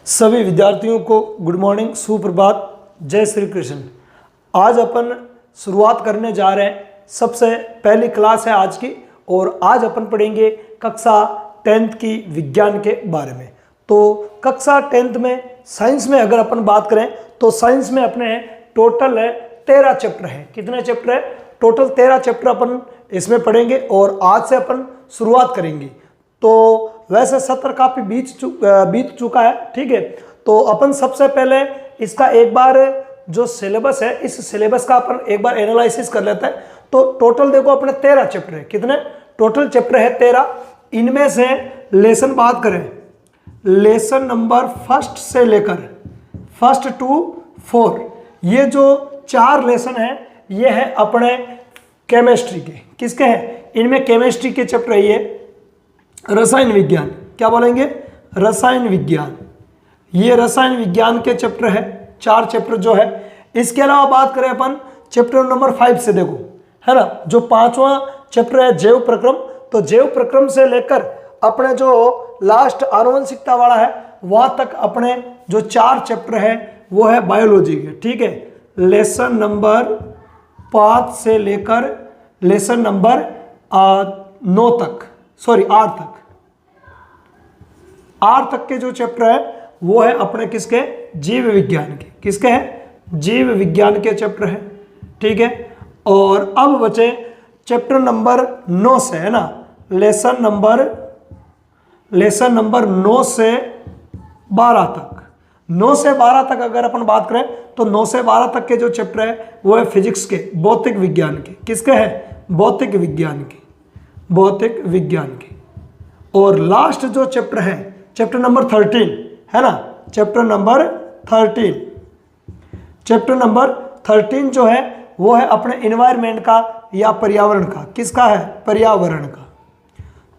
सभी विद्यार्थियों को गुड मॉर्निंग, सुप्रभात, जय श्री कृष्ण। आज अपन शुरुआत करने जा रहे हैं। सबसे पहली क्लास है आज की और आज अपन पढ़ेंगे कक्षा 10th की विज्ञान के बारे में। तो कक्षा 10th में साइंस में अगर अपन बात करें तो साइंस में अपने टोटल है 13 चैप्टर है। कितने चैप्टर है? टोटल 13 चैप्टर अपन इसमें पढ़ेंगे और आज से अपन शुरुआत करेंगे। तो वैसे सत्र काफी बीत चुका है, ठीक है। तो अपन सबसे पहले इसका एक बार जो सिलेबस है, इस सिलेबस का अपन एक बार एनालिसिस कर लेते हैं। तो टोटल देखो अपने 13 चैप्टर है। कितने टोटल चैप्टर है? 13। इनमें से लेसन बात करें, लेसन नंबर फर्स्ट से लेकर फर्स्ट टू 4, ये जो 4 लेसन है ये है अपने केमिस्ट्री के। किसके हैं? इनमें केमिस्ट्री के चैप्टर है ये रसायन विज्ञान। क्या बोलेंगे? रसायन विज्ञान। ये रसायन विज्ञान के चैप्टर है, 4 चैप्टर जो है। इसके अलावा बात करें अपन चैप्टर नंबर 5 से, देखो है ना, जो 5वां चैप्टर है जैव प्रक्रम। तो जैव प्रक्रम से लेकर अपने जो लास्ट आनुवंशिकता वाला है वहां तक अपने जो 4 चैप्टर है वो है बायोलॉजी के, ठीक है। लेसन नंबर 5 से लेकर लेसन नंबर 9 तक, सॉरी 8 तक, 8 तक के जो चैप्टर है वो है अपने किसके? जीव विज्ञान के। किसके हैं? जीव विज्ञान के चैप्टर है, ठीक है। और अब बचे चैप्टर नंबर 9 से, है ना, लेसन नंबर 9 से 12 तक। 9 से 12 तक अगर अपन बात करें तो 9 से 12 तक के जो चैप्टर है वो है फिजिक्स के, भौतिक विज्ञान के। किसके हैं? भौतिक विज्ञान के, भौतिक विज्ञान के। और लास्ट जो चैप्टर है चैप्टर नंबर 13, है ना, चैप्टर नंबर 13 जो है वो है अपने एनवायरनमेंट का या पर्यावरण का। किसका है? पर्यावरण का।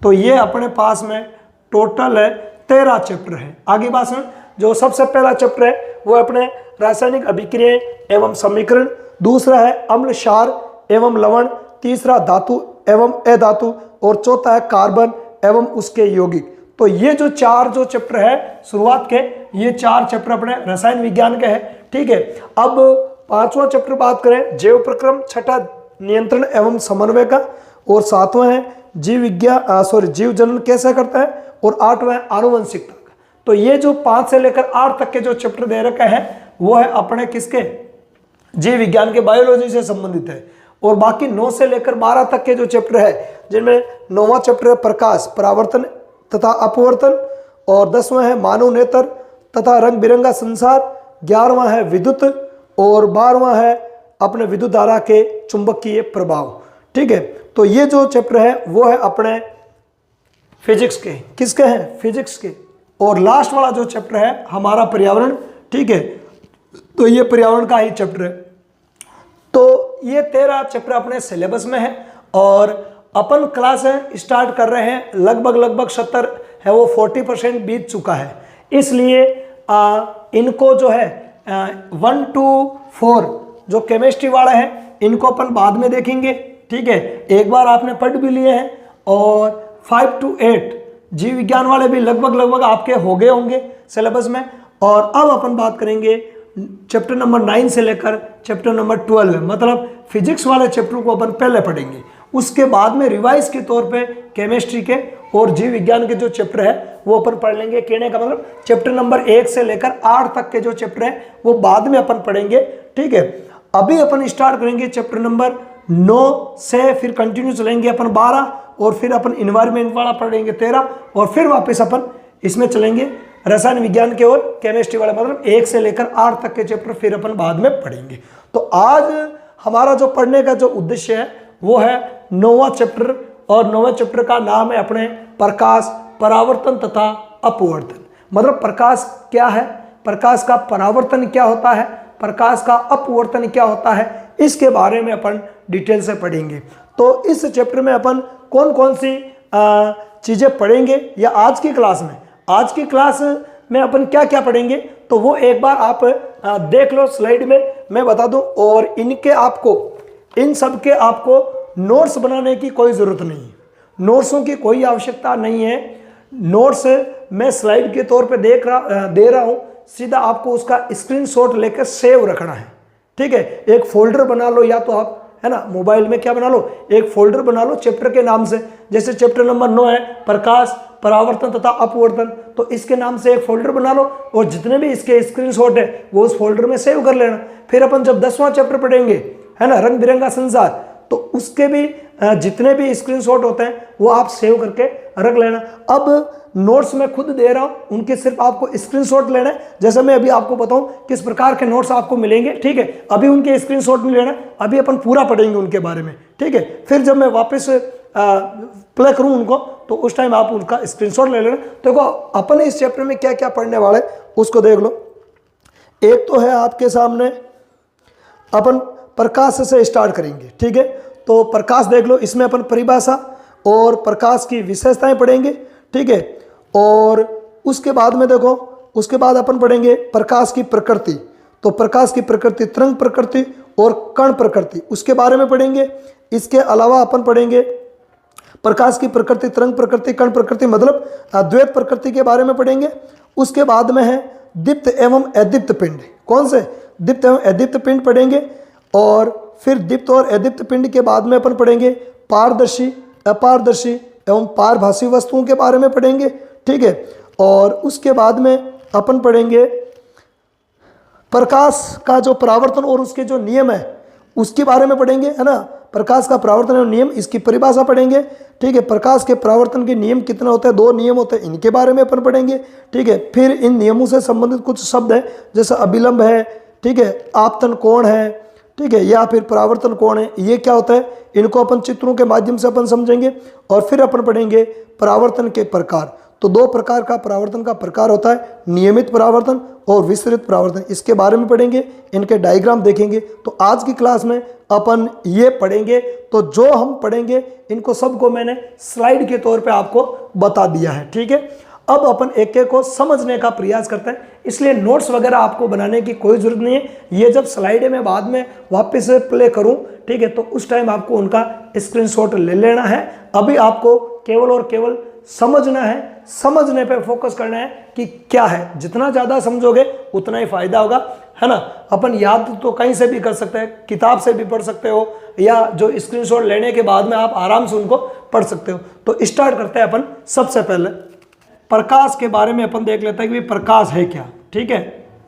तो ये अपने पास में टोटल है 13 चैप्टर है। आगे बात सुन, जो सबसे पहला चैप्टर है वो अपने रासायनिक अभिक्रियाएं एवं समीकरण, दूसरा है अम्ल क्षार एवं लवण, तीसरा धातु एवं अधातु और चौथा है कार्बन एवं उसके यौगिक। तो ये जो 4 जो चैप्टर है शुरुआत के, ये 4 चैप्टर अपने रसायन विज्ञान के हैं, ठीक है। अब 5वां चैप्टर बात करें जैव प्रक्रम, छठा नियंत्रण एवं समन्वय का, और 7वां है जीव जनन कैसे करता है, और 8वां है आनुवंशिकता का। तो ये जो 5 से लेकर 8 तक के जो चैप्टर दे रखे हैं वो है अपने किसके? जीव विज्ञान के, बायोलॉजी से संबंधित है। और बाकी 9 से लेकर 12 तक के जो चैप्टर है, जिनमें 9वां चैप्टर है प्रकाश, परावर्तन तथा अपवर्तन, और 10वां है मानव नेत्र तथा रंग बिरंगा संसार, 11वां है विद्युत, और 12वां है अपने विद्युत धारा के चुंबकीय प्रभाव, ठीक है। तो ये जो चैप्टर है वो है अपने फिजिक्स के। किसके हैं? फिजिक्स के। और लास्ट वाला जो चैप्टर है हमारा पर्यावरण, ठीक है। तो ये पर्यावरण का ही चैप्टर है। तो ये 13 चैप्टर अपने सिलेबस में है और अपन क्लासें स्टार्ट कर रहे हैं। लगभग 70 है वो 40% बीत चुका है। इसलिए इनको जो है 1 to 4 जो केमिस्ट्री वाला है इनको अपन बाद में देखेंगे, ठीक है। एक बार आपने पढ़ भी लिए हैं। और 5 to 8 जीव विज्ञान वाले भी लगभग आपके हो गए होंगे सिलेबस में। और अब अपन बात करेंगे चैप्टर नंबर 9 से लेकर चैप्टर नंबर 12, मतलब फिजिक्स वाले चैप्टर को अपन पहले पढ़ेंगे। उसके बाद में रिवाइज के तौर पे केमिस्ट्री के और जीव विज्ञान के जो चैप्टर है वो अपन पढ़ लेंगे। कहने का मतलब चैप्टर नंबर 1 से लेकर 8 तक के जो चैप्टर है वो बाद में अपन पढ़ेंगे, ठीक है। अभी अपन स्टार्ट करेंगे चैप्टर नंबर 9 से, फिर कंटिन्यू चलेंगे अपन 12, और फिर अपन इन्वायरमेंट वाला पढ़ेंगे 13, और फिर वापस अपन इसमें चलेंगे रसायन विज्ञान के और केमिस्ट्री वाला, मतलब 1 से लेकर 8 तक के चैप्टर फिर अपन बाद में पढ़ेंगे। तो आज हमारा जो पढ़ने का जो उद्देश्य है वो है 9वां चैप्टर, और 9वें चैप्टर का नाम है अपने प्रकाश, परावर्तन तथा अपवर्तन। मतलब प्रकाश क्या है, प्रकाश का परावर्तन क्या होता है, प्रकाश का अपवर्तन क्या होता है, इसके बारे में अपन डिटेल से पढ़ेंगे। तो इस चैप्टर में अपन कौन कौन सी चीज़ें पढ़ेंगे या आज की क्लास में अपन क्या क्या पढ़ेंगे, तो वो एक बार आप देख लो स्लाइड में, मैं बता दूं। और इन सब के आपको नोट्स बनाने की कोई ज़रूरत नहीं है, नोट्सों की कोई आवश्यकता नहीं है। नोट्स मैं स्लाइड के तौर पे दे रहा हूं, सीधा आपको उसका स्क्रीनशॉट लेकर सेव रखना है। ठीक है, एक फोल्डर बना लो, या तो आप है ना मोबाइल में क्या बना लो, एक फोल्डर बना लो चैप्टर के नाम से। जैसे चैप्टर नंबर 9 है प्रकाश, परावर्तन तथा अपवर्तन, तो इसके नाम से एक फोल्डर बना लो और जितने भी इसके स्क्रीनशॉट है वो उस फोल्डर में सेव कर लेना। फिर अपन जब 10वां चैप्टर पढ़ेंगे है ना रंग बिरंगा संसार, तो उसके भी जितने भी स्क्रीनशॉट होते हैं वो आप सेव करके रख लेना। अब नोट्स मैं खुद दे रहा हूं, उनके सिर्फ आपको स्क्रीनशॉट लेना है। जैसे मैं अभी आपको बताऊं किस प्रकार के नोट्स आपको मिलेंगे, ठीक है, अभी उनके स्क्रीनशॉट नहीं लेना, अभी अपन पूरा पढ़ेंगे उनके बारे में। ठीक है, फिर जब मैं वापस प्ले करूं उनको, तो उस टाइम आप उनका स्क्रीनशॉट ले लेना। तो देखो अपन इस चैप्टर में क्या क्या पढ़ने वाले उसको देख लो। एक तो है आपके सामने, अपन प्रकाश से स्टार्ट करेंगे। ठीक है, तो प्रकाश देख लो, इसमें अपन परिभाषा और प्रकाश की विशेषताएं पढ़ेंगे। ठीक है, और उसके बाद में देखो, उसके बाद अपन पढ़ेंगे प्रकाश की प्रकृति। तो प्रकाश की प्रकृति, तरंग प्रकृति और कण प्रकृति, उसके बारे में पढ़ेंगे। इसके अलावा अपन पढ़ेंगे प्रकाश की प्रकृति, तरंग प्रकृति, कण प्रकृति, मतलब द्वैत प्रकृति के बारे में पढ़ेंगे। उसके बाद में है दीप्त एवं अदीप्त पिंड। कौन से? दीप्त एवं अदीप्त पिंड पढ़ेंगे। और फिर दीप्त और अदीप्त पिंड के बाद में अपन पढ़ेंगे पारदर्शी, अपारदर्शी एवं पारभासी वस्तुओं के बारे में पढ़ेंगे। ठीक है, और उसके बाद में अपन पढ़ेंगे प्रकाश का जो परावर्तन और उसके जो नियम है उसके बारे में पढ़ेंगे, है ना। प्रकाश का परावर्तन और नियम, इसकी परिभाषा पढ़ेंगे। ठीक है, प्रकाश के परावर्तन के नियम कितना होता है, 2 नियम होते हैं, इनके बारे में अपन पढ़ेंगे। ठीक है, फिर इन नियमों से संबंधित कुछ शब्द है, जैसे अभिलंब है, ठीक है, आपतन कोण है, ठीक है, या फिर परावर्तन कोण है, ये क्या होता है, इनको अपन चित्रों के माध्यम से अपन समझेंगे। और फिर अपन पढ़ेंगे परावर्तन के प्रकार। तो 2 प्रकार का परावर्तन का प्रकार होता है, नियमित परावर्तन और विस्तृत परावर्तन, इसके बारे में पढ़ेंगे, इनके डायग्राम देखेंगे। तो आज की क्लास में अपन ये पढ़ेंगे। तो जो हम पढ़ेंगे इनको सबको मैंने स्लाइड के तौर पे आपको बता दिया है। ठीक है, अब अपन एक एक को समझने का प्रयास करते हैं, इसलिए नोट्स वगैरह आपको बनाने की कोई जरूरत नहीं है। ये जब स्लाइड में बाद में वापस से प्ले करूं, ठीक है, तो उस टाइम आपको उनका स्क्रीनशॉट ले लेना है। अभी आपको केवल और केवल समझना है, समझने पे फोकस करना है कि क्या है। जितना ज़्यादा समझोगे उतना ही फायदा होगा, है ना। अपन याद तो कहीं से भी कर सकते हैं, किताब से भी पढ़ सकते हो, या जो स्क्रीनशॉट लेने के बाद में आप आराम से उनको पढ़ सकते हो। तो स्टार्ट करते हैं अपन। सबसे पहले प्रकाश के बारे में अपन देख लेते हैं कि प्रकाश है क्या। ठीक है,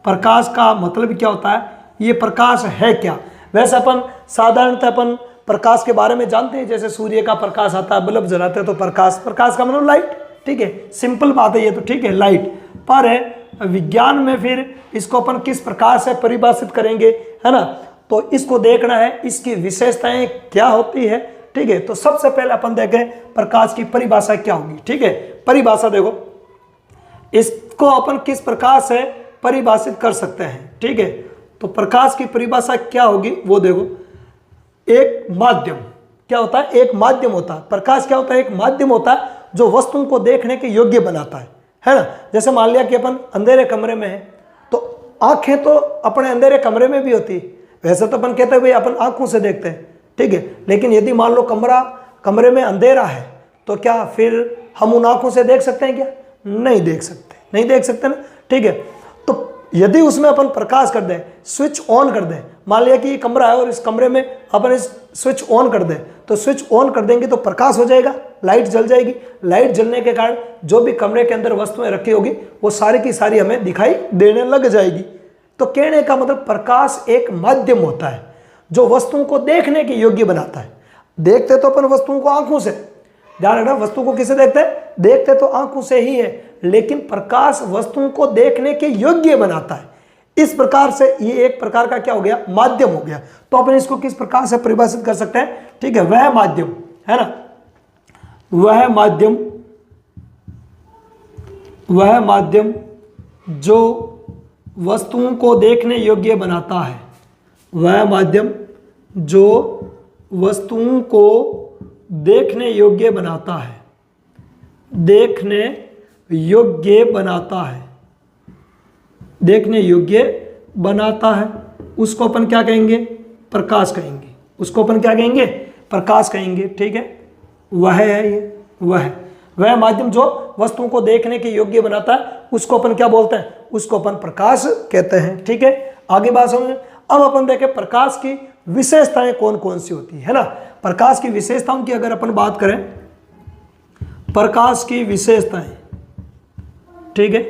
प्रकाश का मतलब क्या होता है, ये प्रकाश है क्या। वैसे अपन साधारणतः अपन प्रकाश के बारे में जानते हैं, जैसे सूर्य का प्रकाश आता है, बल्ब जलाते हैं तो प्रकाश, प्रकाश का मतलब लाइट। ठीक है, सिंपल बात है ये तो, ठीक है, लाइट। पर विज्ञान में फिर इसको अपन किस प्रकार से परिभाषित करेंगे, है ना, तो इसको देखना है, इसकी विशेषताएं क्या होती है। ठीक है, तो सबसे पहले अपन देखें प्रकाश की परिभाषा क्या होगी। ठीक है, परिभाषा देखो, इसको अपन किस प्रकार से परिभाषित कर सकते हैं। ठीक है, तो प्रकाश की परिभाषा क्या होगी वो देखो। एक माध्यम, क्या होता है, एक माध्यम होता है। प्रकाश क्या होता है, एक माध्यम होता है जो वस्तुओं को देखने के योग्य बनाता है ना। जैसे मान लिया कि अपन अंधेरे कमरे में है, तो आंखें तो अपने अंधेरे कमरे में भी होती है। वैसे तो अपन कहते हैं भाई अपन आंखों से देखते हैं, ठीक है, लेकिन यदि मान लो कमरे में अंधेरा है, तो क्या फिर हम उन आंखों से देख सकते हैं क्या? नहीं देख सकते, नहीं देख सकते ना। ठीक है, तो यदि उसमें अपन प्रकाश कर दें, स्विच ऑन कर दें, मान लिया कि ये कमरा है और इस कमरे में अपन इस स्विच ऑन कर दें, तो स्विच ऑन कर देंगे तो प्रकाश हो जाएगा, लाइट जल जाएगी। लाइट जलने के कारण जो भी कमरे के अंदर वस्तुएं रखी होगी वो सारी की सारी हमें दिखाई देने लग जाएगी। तो कहने का मतलब प्रकाश एक माध्यम होता है जो वस्तुओं को देखने के योग्य बनाता है। देखते तो अपन वस्तुओं को आंखों से, ध्यान रखना, वस्तु को किसे देखते हैं? देखते तो आंखों से ही है, लेकिन प्रकाश वस्तुओं को देखने के योग्य बनाता है। इस प्रकार से ये एक प्रकार का क्या हो गया, माध्यम हो गया। तो अपन इसको किस प्रकार से परिभाषित कर सकते हैं? ठीक है, वह माध्यम, है ना, वह माध्यम जो वस्तुओं को देखने योग्य बनाता है, वह माध्यम जो वस्तुओं को देखने योग्य बनाता है, देखने योग्य बनाता है, देखने योग्य बनाता है, उसको अपन क्या कहेंगे? प्रकाश कहेंगे। उसको अपन क्या कहेंगे? प्रकाश कहेंगे। ठीक है, वह है ये, वह माध्यम जो वस्तुओं को देखने के योग्य बनाता है उसको अपन क्या बोलते हैं, उसको अपन प्रकाश कहते हैं। ठीक है, आगे बात समझ। अब अपन देखें प्रकाश की विशेषताएं कौन कौन सी होती है ना। प्रकाश की विशेषताओं की अगर अपन बात करें, प्रकाश की विशेषताएं, ठीक है,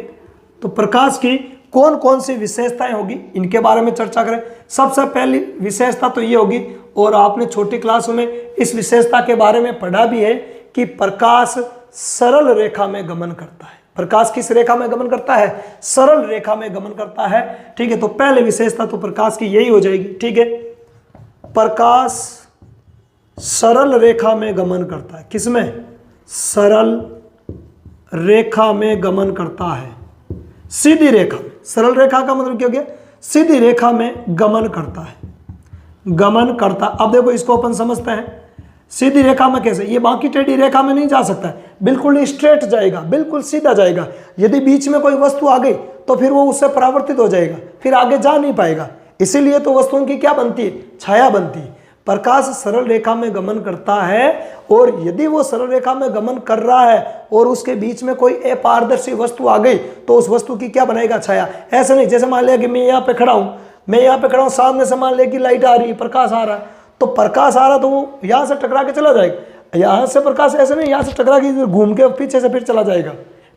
तो प्रकाश की कौन कौन सी विशेषताएं होगी इनके बारे में चर्चा करें। सबसे पहली विशेषता तो ये होगी, और आपने छोटी क्लासों में इस विशेषता के बारे में पढ़ा भी है कि प्रकाश सरल रेखा में गमन करता है। प्रकाश किस रेखा में गमन करता है, सरल रेखा में गमन करता है। ठीक है, तो पहले विशेषता तो प्रकाश की यही हो जाएगी। ठीक है, प्रकाश सरल रेखा में गमन करता है। किसमें, सरल रेखा में गमन करता है, सीधी रेखा में। सरल रेखा का मतलब क्या हो गया, सीधी रेखा में गमन करता है, गमन करता। अब देखो इसको अपन समझते हैं, सीधी रेखा में कैसे, ये बाकी टेढ़ी रेखा में नहीं जा सकता है, बिल्कुल स्ट्रेट जाएगा, बिल्कुल सीधा जाएगा। यदि बीच में कोई वस्तु आ गई तो फिर वो उससे परावर्तित हो जाएगा, फिर आगे जा नहीं पाएगा। इसीलिए तो वस्तुओं की क्या बनती है, छाया बनती है। प्रकाश सरल रेखा में गमन करता है, और यदि वो सरल रेखा में गमन कर रहा है और उसके बीच में कोई अपारदर्शी वस्तु आ गई तो उस वस्तु की क्या बनाएगा, छाया। ऐसा नहीं, जैसे मान लिया कि मैं यहाँ पे खड़ा हूँ, सामने से मान लिया कि लाइट आ रही है, प्रकाश आ रहा है, तो प्रकाश आ रहा तो वो यहाँ से टकरा के चला जाएगा। यहाँ से प्रकाश ऐसे नहीं, यहाँ से टकरा के घूम के पीछे से फिर चला जाएगा,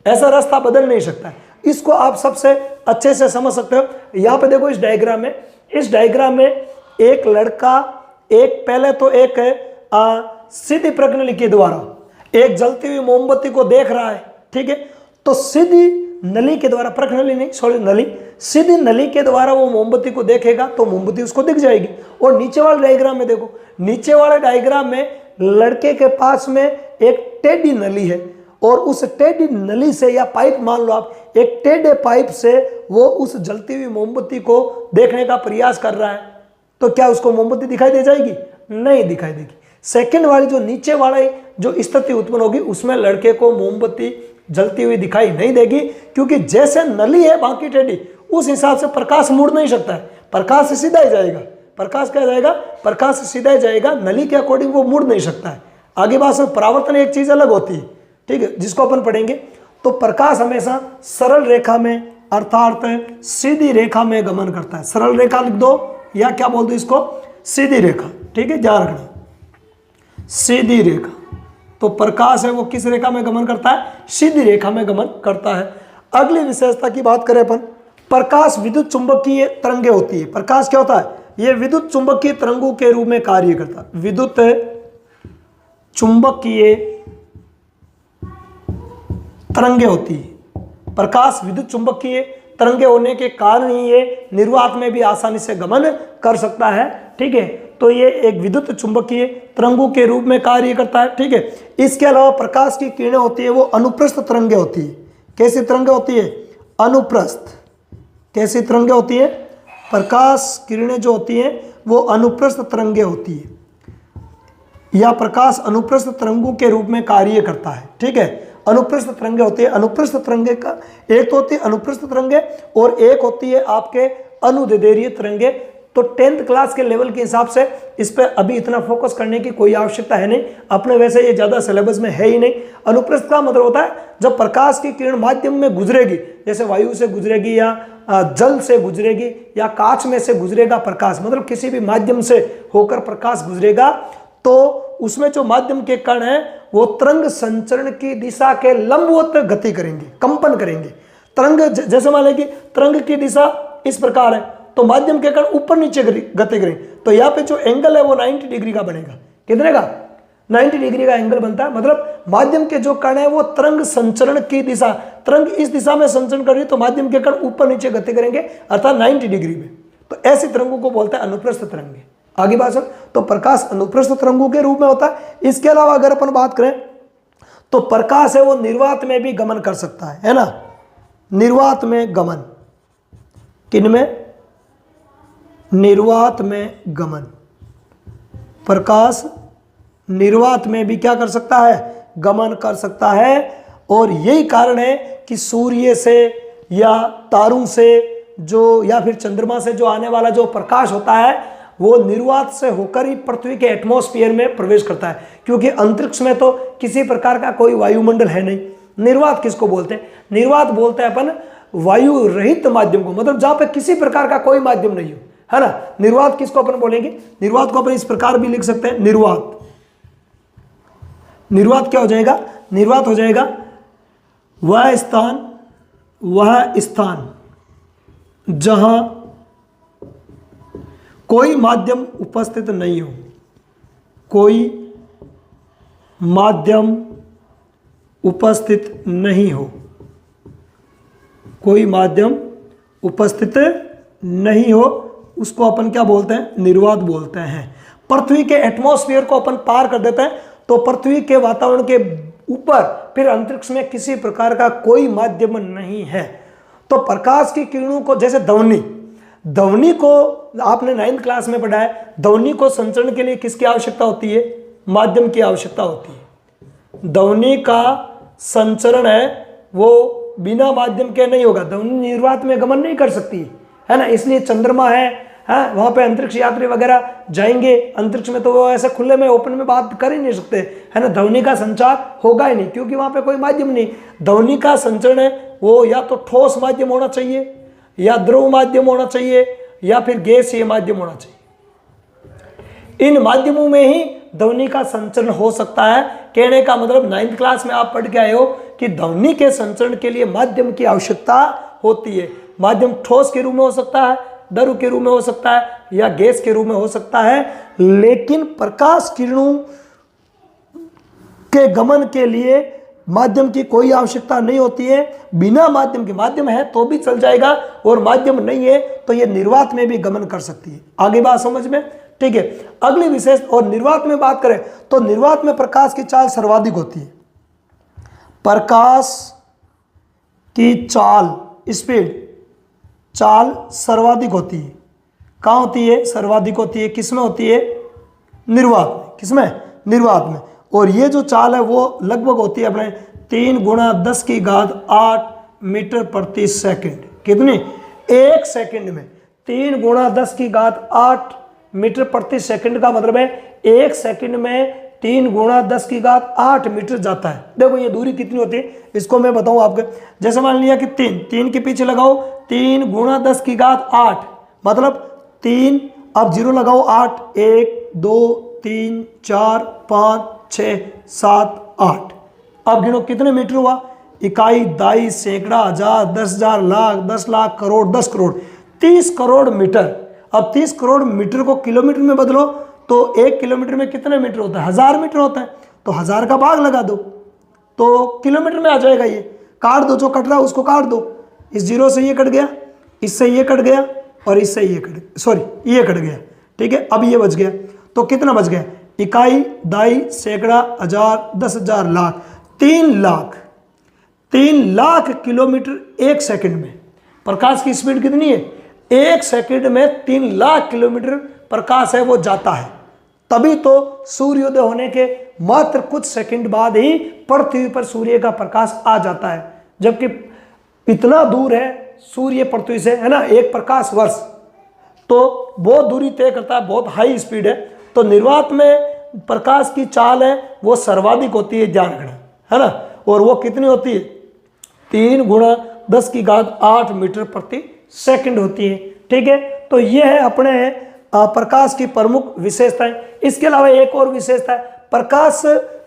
ऐसा रास्ता बदल नहीं सकता है। इसको आप सबसे अच्छे से समझ सकते हो। यहाँ पे देखो इस डायग्राम में एक लड़का, एक पहले तो एक सीधी प्रज्ञानली के द्वारा एक जलती हुई मोमबत्ती को देख रहा है। ठीक है, तो सीधी नली के द्वारा, प्रज्ञानली नहीं सॉरी नली, सीधी नली के द्वारा वो मोमबत्ती को देखेगा तो मोमबत्ती उसको दिख जाएगी। और नीचे वाले डायग्राम में देखो, नीचे वाले डायग्राम में लड़के के पास में एक टेढ़ी नली है, और उस टेढ़ी नली से, या पाइप मान लो आप, एक टेढ़े पाइप से वो उस जलती हुई मोमबत्ती को देखने का प्रयास कर रहा है। तो क्या उसको मोमबत्ती दिखाई दे जाएगी, नहीं दिखाई देगी। सेकंड वाली जो नीचे वाली जो स्थिति उत्पन्न होगी उसमें लड़के को मोमबत्ती जलती हुई दिखाई नहीं देगी, क्योंकि जैसे नली है बाकी टेढ़ी, उस हिसाब से प्रकाश मुड़ नहीं सकता है, प्रकाश सीधा ही जाएगा। प्रकाश क्या जाएगा, प्रकाश सीधा ही जाएगा, नली के अकॉर्डिंग वो मुड़ नहीं सकता है। आगे बात में परावर्तन एक चीज अलग होती है, ठीक है, जिसको अपन पढ़ेंगे। तो प्रकाश हमेशा सरल रेखा में अर्थात सीधी रेखा में गमन करता है। सरल रेखा लिख दो, या क्या बोल दो इसको, सीधी रेखा। ठीक है, ध्यान रखना, सीधी रेखा। तो प्रकाश है वो किस रेखा में गमन करता है, सीधी रेखा में गमन करता है। अगली विशेषता की बात करें अपन, प्रकाश विद्युत चुंबकीय तरंगे होती है। प्रकाश क्या होता है, ये विद्युत चुंबकीय तरंगों के रूप में कार्य करता है। विद्युत चुंबकीय तरंगे होती है। प्रकाश विद्युत चुंबकीय तरंगे होने के कारण ही ये निर्वात में भी आसानी से गमन कर सकता है। ठीक है, तो ये एक विद्युत चुंबकीय तरंगों के रूप में कार्य करता है। ठीक है, इसके अलावा प्रकाश की किरणें होती है वो अनुप्रस्थ तरंगे होती है। कैसी तरंगे होती है, अनुप्रस्थ। कैसी तरंगे होती है, प्रकाश किरणें जो होती हैं वो अनुप्रस्थ तरंगे होती है, या प्रकाश अनुप्रस्थ तरंगों के रूप में कार्य करता है। ठीक है, अनुप्रस्थ तरंगे होती है। अनुप्रस्थ तरंगे का एक तो होती है अनुप्रस्थ तरंगे, और एक होती है आपके अनुदैर्ध्य तरंगे। तो 10th क्लास के लेवल के हिसाब से इस पर अभी इतना फोकस करने की कोई आवश्यकता है नहीं, अपने वैसे ये ज़्यादा सिलेबस में है ही नहीं। अनुप्रस्थ का मतलब होता है जब प्रकाश की किरण माध्यम में गुजरेगी, जैसे वायु से गुजरेगी, या जल से गुजरेगी, या कांच में से गुजरेगा प्रकाश, मतलब किसी भी माध्यम से होकर प्रकाश गुजरेगा, तो उसमें जो माध्यम के कण हैं वो तरंग संचरण की दिशा के लंबवत गति करेंगे, कंपन करेंगे। तरंग जैसे मान लें कि तरंग की दिशा इस प्रकार है, तो माध्यम के कण ऊपर नीचे गति करेंगे, तो यहाँ पे जो एंगल है वो 90 डिग्री का बनेगा। कितने का, 90 डिग्री का एंगल बनता है। मतलब माध्यम के जो कण है वो तरंग संचरण की दिशा, तरंग इस दिशा में संचरण कर रही है तो माध्यम के कण ऊपर नीचे गति करेंगे, अर्थात 90 डिग्री में। तो ऐसी तरंगों को बोलते हैं अनुप्रस्थ तरंगे। आगे बात सुन, तो प्रकाश अनुप्रस्थ तरंगों के रूप में होता है। इसके अलावा अगर अपन बात करें तो प्रकाश है वो निर्वात में भी गमन कर सकता है ना। निर्वात में गमन, किनमें, निर्वात में गमन। प्रकाश निर्वात में भी क्या कर सकता है, गमन कर सकता है। और यही कारण है कि सूर्य से या तारों से जो, या फिर चंद्रमा से जो आने वाला जो प्रकाश होता है वो निर्वात से होकर ही पृथ्वी के एटमॉस्फेयर में प्रवेश करता है, क्योंकि अंतरिक्ष में तो किसी प्रकार का कोई वायुमंडल है नहीं। निर्वात किसको बोलते हैं? निर्वात बोलते हैं अपन वायु रहित माध्यम को, मतलब जहां पे किसी प्रकार का कोई माध्यम नहीं हो, है ना। निर्वात किसको अपन बोलेंगे? निर्वात को अपन इस प्रकार भी लिख सकते हैं, निर्वात। निर्वात क्या हो जाएगा? निर्वात हो जाएगा वह स्थान जहां कोई माध्यम उपस्थित नहीं हो, कोई माध्यम उपस्थित नहीं हो, कोई माध्यम उपस्थित नहीं हो, उसको अपन क्या बोलते हैं? निर्वात बोलते हैं। पृथ्वी के एटमॉस्फेयर को अपन पार कर देते हैं तो पृथ्वी के वातावरण के ऊपर फिर अंतरिक्ष में किसी प्रकार का कोई माध्यम नहीं है। तो प्रकाश की किरणों को, जैसे ध्वनि को आपने 9th क्लास में पढ़ा है, ध्वनि को संचरण के लिए किसकी आवश्यकता होती है? माध्यम की आवश्यकता होती है। ध्वनि का संचरण है वो बिना माध्यम के नहीं होगा, ध्वनि निर्वात में गमन नहीं कर सकती, है ना। इसलिए चंद्रमा है, वहां पे अंतरिक्ष यात्री वगैरह जाएंगे अंतरिक्ष में, तो वो ऐसे खुले में ओपन में बात कर ही नहीं सकते, है ना। ध्वनि का संचार होगा ही नहीं, क्योंकि वहां पे कोई माध्यम नहीं। ध्वनि का संचरण है वो या तो ठोस माध्यम होना चाहिए, या द्रव माध्यम होना चाहिए, या फिर गैसीय माध्यम होना चाहिए। इन माध्यमों में ही ध्वनि का संचरण हो सकता है। कहने का मतलब 9th क्लास में आप पढ़ के आए हो कि ध्वनि के संचरण के लिए माध्यम की आवश्यकता होती है। माध्यम ठोस के रूप में हो सकता है, द्रव के रूप में हो सकता है, या गैस के रूप में हो सकता है, लेकिन प्रकाश किरणों के गमन के लिए माध्यम की कोई आवश्यकता नहीं होती है। बिना माध्यम के, माध्यम है तो भी चल जाएगा और माध्यम नहीं है तो ये निर्वात में भी गमन कर सकती है। आगे बात समझ में? ठीक है। अगली विशेष, और निर्वात में बात करें तो निर्वात में प्रकाश की चाल सर्वाधिक होती है। प्रकाश की चाल, स्पीड, चाल सर्वाधिक होती है। कहाँ होती है? सर्वाधिक होती है। किसमें होती है? निर्वात में। किसमें? निर्वात में। और ये जो चाल है वो लगभग होती है अपने 3 × 10⁸ मीटर प्रति सेकंड। कितनी? 1 सेकंड में 3 × 10⁸ मीटर प्रति सेकंड का मतलब है 1 सेकंड में 3 × 10⁸ मीटर जाता है। देखो ये दूरी कितनी होती है, इसको मैं बताऊं आपको। जैसे मान लिया कि 3 के पीछे लगाओ 3 × 10⁸, मतलब 3, अब 0 लगाओ 8, 1 2 3 4 5 6 7 8। अब गिनो कितने मीटर हुआ? इकाई, दाई, सैकड़ा, हजार, 10,000, लाख, 10 लाख, करोड़, 10 करोड़, 30 करोड़ मीटर। अब 30 करोड़ मीटर को किलोमीटर में बदलो तो 1 किलोमीटर में कितने मीटर होता है? 1000 मीटर होता है। तो 1000 का भाग लगा दो तो किलोमीटर में आ जाएगा। ये काट दो, जो कट रहा है उसको काट दो। इस 0 से ये कट गया, इससे ये कट गया, और इससे ये कट गया, सॉरी ये कट गया। ठीक है, अब ये बच गया। तो कितना बच गया? इकाई, दाई, सैकड़ा, हजार, 10,000, लाख, 3 लाख किलोमीटर 1 सेकंड में। प्रकाश की स्पीड कितनी है? 1 सेकंड में 3 लाख किलोमीटर प्रकाश है वो जाता है। तभी तो सूर्योदय होने के मात्र कुछ सेकंड बाद ही पृथ्वी पर सूर्य का प्रकाश आ जाता है, जबकि इतना दूर है सूर्य पृथ्वी से, है ना, 1 प्रकाश वर्ष। तो बहुत दूरी तय करता है, बहुत हाई स्पीड है। तो निर्वात में प्रकाश की चाल है वो सर्वाधिक होती है, ध्यान रखना, है ना। और वो कितनी होती है? 3 × 10⁸ मीटर प्रति सेकंड होती है। ठीक है, तो ये है अपने प्रकाश की प्रमुख विशेषताएं। इसके अलावा एक और विशेषता है, प्रकाश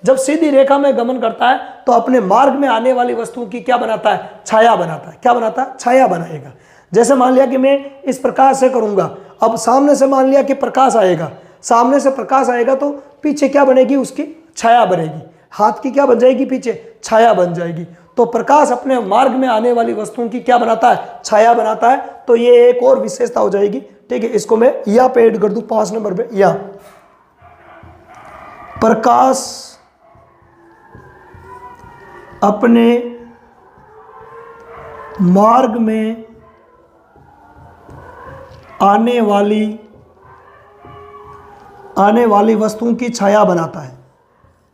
जब सीधी रेखा में गमन करता है तो अपने मार्ग में आने वाली वस्तुओं की क्या बनाता है? छाया बनाता है। क्या बनाता है? छाया बनाएगा। जैसे मान लिया कि मैं इस प्रकार से करूंगा, अब सामने से मान लिया कि प्रकाश आएगा, सामने से प्रकाश आएगा तो पीछे क्या बनेगी? उसकी छाया बनेगी। हाथ की क्या बन जाएगी? पीछे छाया बन जाएगी। तो प्रकाश अपने मार्ग में आने वाली वस्तुओं की क्या बनाता है? छाया बनाता है। तो ये एक और विशेषता हो जाएगी। ठीक है, इसको मैं या पे ऐड कर दूं 5 नंबर पे। या प्रकाश अपने मार्ग में आने वाली वस्तुओं की छाया बनाता है।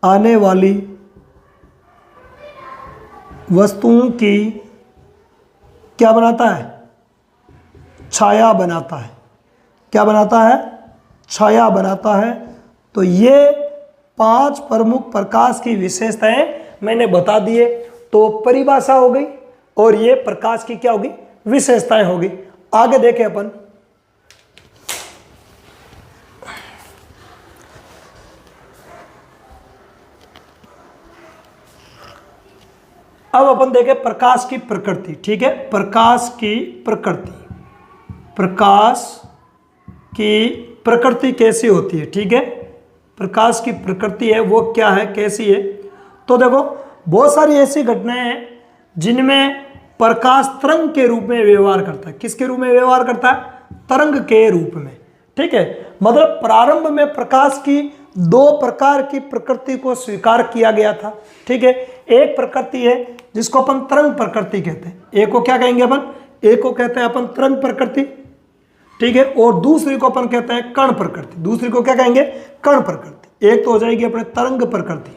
आने वाली वस्तुओं की क्या बनाता है? छाया बनाता है। क्या बनाता है? छाया बनाता है। तो ये 5 प्रमुख प्रकाश की विशेषताएं मैंने बता दिए। तो परिभाषा हो गई और ये प्रकाश की क्या होगी, विशेषताएं होगी। आगे देखें अपन, अब अपन देखें प्रकाश की प्रकृति। ठीक है, प्रकाश की प्रकृति, प्रकाश की प्रकृति कैसी होती है। ठीक है, प्रकाश की प्रकृति है वो क्या है, कैसी है। तो देखो बहुत सारी ऐसी घटनाएं हैं जिनमें प्रकाश तरंग के रूप में व्यवहार करता है। किसके रूप में व्यवहार करता है, तरंग के रूप में। ठीक है, मतलब प्रारंभ में प्रकाश की 2 प्रकार की प्रकृति को स्वीकार किया गया था। ठीक है, एक प्रकृति है जिसको अपन तरंग प्रकृति कहते हैं। एक को क्या कहेंगे अपन, एक को कहते हैं अपन तरंग प्रकृति। ठीक है, और दूसरी को अपन कहते हैं कण प्रकृति। दूसरी को क्या कहेंगे, कण प्रकृति। एक तो हो जाएगी अपने तरंग प्रकृति,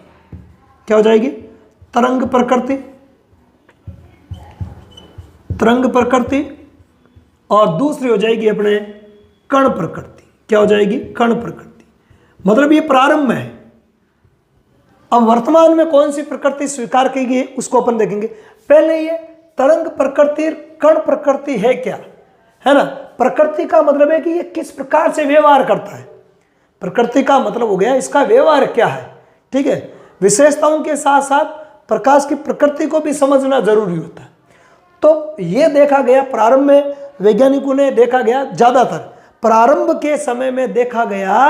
क्या हो जाएगी, तरंग प्रकृति, तरंग प्रकृति। और दूसरी हो जाएगी अपने कण प्रकृति, क्या हो जाएगी, कण प्रकृति। मतलब ये प्रारंभ में है। अब वर्तमान में कौन सी प्रकृति स्वीकार की गई उसको अपन देखेंगे। पहले ये तरंग प्रकृति कण प्रकृति है क्या, है ना। प्रकृति का मतलब है कि ये किस प्रकार से व्यवहार करता है। प्रकृति का मतलब हो गया इसका व्यवहार क्या है। ठीक है, विशेषताओं के साथ साथ प्रकाश की प्रकृति को भी समझना जरूरी होता है। तो ये देखा गया प्रारंभ में, वैज्ञानिकों ने देखा गया, ज्यादातर प्रारंभ के समय में देखा गया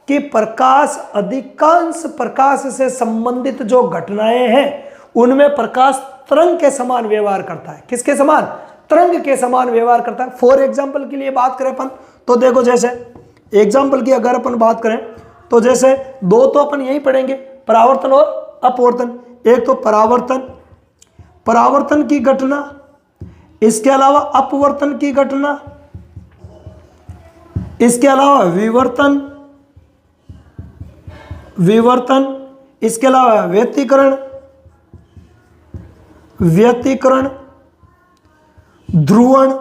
कि प्रकाश, अधिकांश प्रकाश से संबंधित जो घटनाएं हैं उनमें प्रकाश तरंग के समान व्यवहार करता है। किसके समान, तरंग के समान व्यवहार करता है। फॉर एग्जाम्पल के लिए बात करें अपन तो देखो, जैसे एग्जाम्पल की अगर अपन बात करें तो जैसे 2 तो अपन यही पढ़ेंगे, परावर्तन और अपवर्तन। एक तो परावर्तन, परावर्तन की घटना, इसके अलावा अपवर्तन की घटना, इसके अलावा विवर्तन, विवर्तन, इसके अलावा व्यतिकरण, व्यतिकरण, ध्रुवण,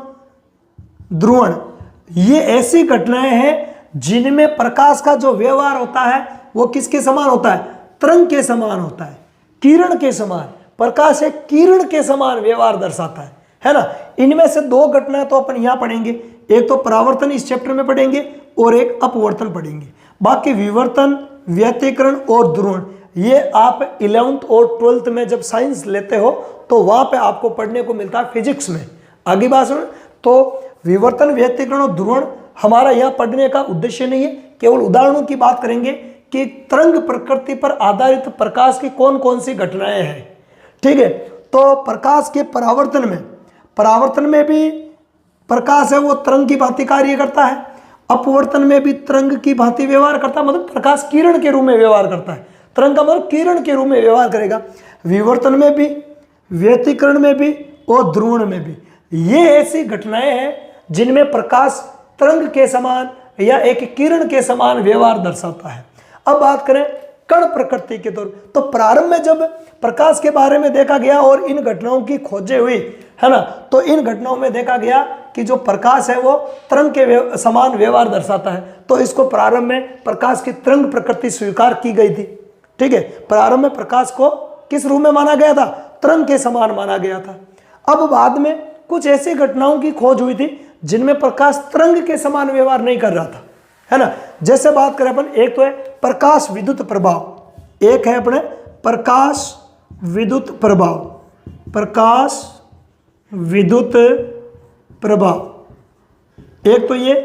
ध्रुवण। ये ऐसी घटनाएं हैं जिनमें प्रकाश का जो व्यवहार होता है वो किसके समान होता है, तरंग के समान होता है, किरण के समान। प्रकाश एक किरण के समान व्यवहार दर्शाता है ना। इनमें से 2 घटनाएं तो अपन यहां पढ़ेंगे, एक तो परावर्तन इस चैप्टर में पढ़ेंगे और एक अपवर्तन पढ़ेंगे। बाकी विवर्तन, व्यतिकरण और ध्रुवण ये आप 11th और 12th में जब साइंस लेते हो तो वहां पे आपको पढ़ने को मिलता है फिजिक्स में। आगे बात सुन, तो विवर्तन, व्यतिकरण और ध्रुवण हमारा यहाँ पढ़ने का उद्देश्य नहीं है, केवल उदाहरणों की बात करेंगे कि तरंग प्रकृति पर आधारित प्रकाश की कौन कौन सी घटनाएं हैं। ठीक है, तो प्रकाश के परावर्तन में, परावर्तन में भी प्रकाश है वो तरंग की भांति कार्य करता है, अपवर्तन में भी तरंग की भांति व्यवहार करता है, मतलब प्रकाश किरण के रूप में व्यवहार करता है। तरंग का मतलब किरण के रूप में व्यवहार करेगा। विवर्तन में भी, व्यतिकरण में भी और ध्रुवण में भी। ये ऐसी घटनाएं हैं जिनमें प्रकाश तरंग के समान या एक किरण के समान व्यवहार दर्शाता है। अब बात करें कण प्रकृति के तौर, तो प्रारंभ में जब प्रकाश के बारे में देखा गया और इन घटनाओं की खोजें हुई, है ना, तो इन घटनाओं में देखा गया कि जो प्रकाश है वो तरंग के समान व्यवहार दर्शाता है। तो इसको प्रारंभ में प्रकाश की तरंग प्रकृति स्वीकार की गई थी। ठीक है, प्रारंभ में प्रकाश को किस रूप में माना गया था, तरंग के समान माना गया था। अब बाद में कुछ ऐसी घटनाओं की खोज हुई थी जिनमें प्रकाश तरंग के समान व्यवहार नहीं कर रहा था, है ना। जैसे बात करें अपन, एक तो है प्रकाश विद्युत प्रभाव, एक है अपने प्रकाश विद्युत प्रभाव, प्रकाश विद्युत प्रभाव एक तो ये,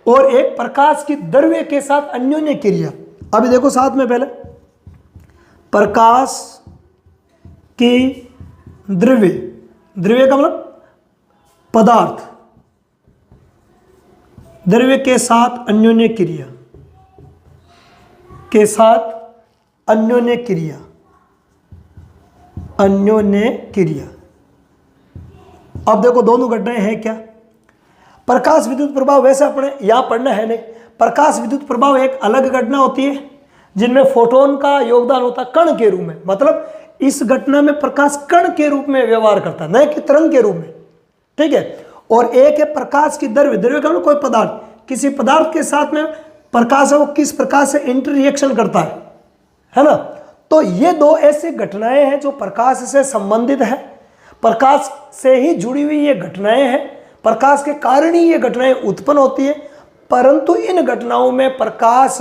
और एक प्रकाश की द्रव्य के साथ अन्योन्य क्रिया। अभी देखो साथ में, पहले प्रकाश की द्रव्य, द्रव्य का मतलब पदार्थ, द्रव्य के साथ अन्योन्य क्रिया, के साथ अन्योन्य क्रिया, अन्योन्य क्रिया। अब देखो दोनों घटनाएं हैं क्या। प्रकाश विद्युत प्रभाव वैसे अपने यहां पढ़ना है नहीं। प्रकाश विद्युत प्रभाव एक अलग घटना होती है जिनमें फोटोन का योगदान होता है कण के रूप में, मतलब इस घटना में प्रकाश कण के रूप में व्यवहार करता है, न कि तरंग के रूप में। ठीक है, और एक है प्रकाश की द्रव्य, द्रव्य का मतलब कोई पदार्थ, किसी पदार्थ के साथ में प्रकाश है वो किस प्रकार से इंटर रिएक्शन करता है ना। तो ये दो ऐसी घटनाएं हैं जो प्रकाश से संबंधित है, प्रकाश से ही जुड़ी हुई ये घटनाएं हैं, प्रकाश के कारण ही ये घटनाएं उत्पन्न होती है। परंतु इन घटनाओं में प्रकाश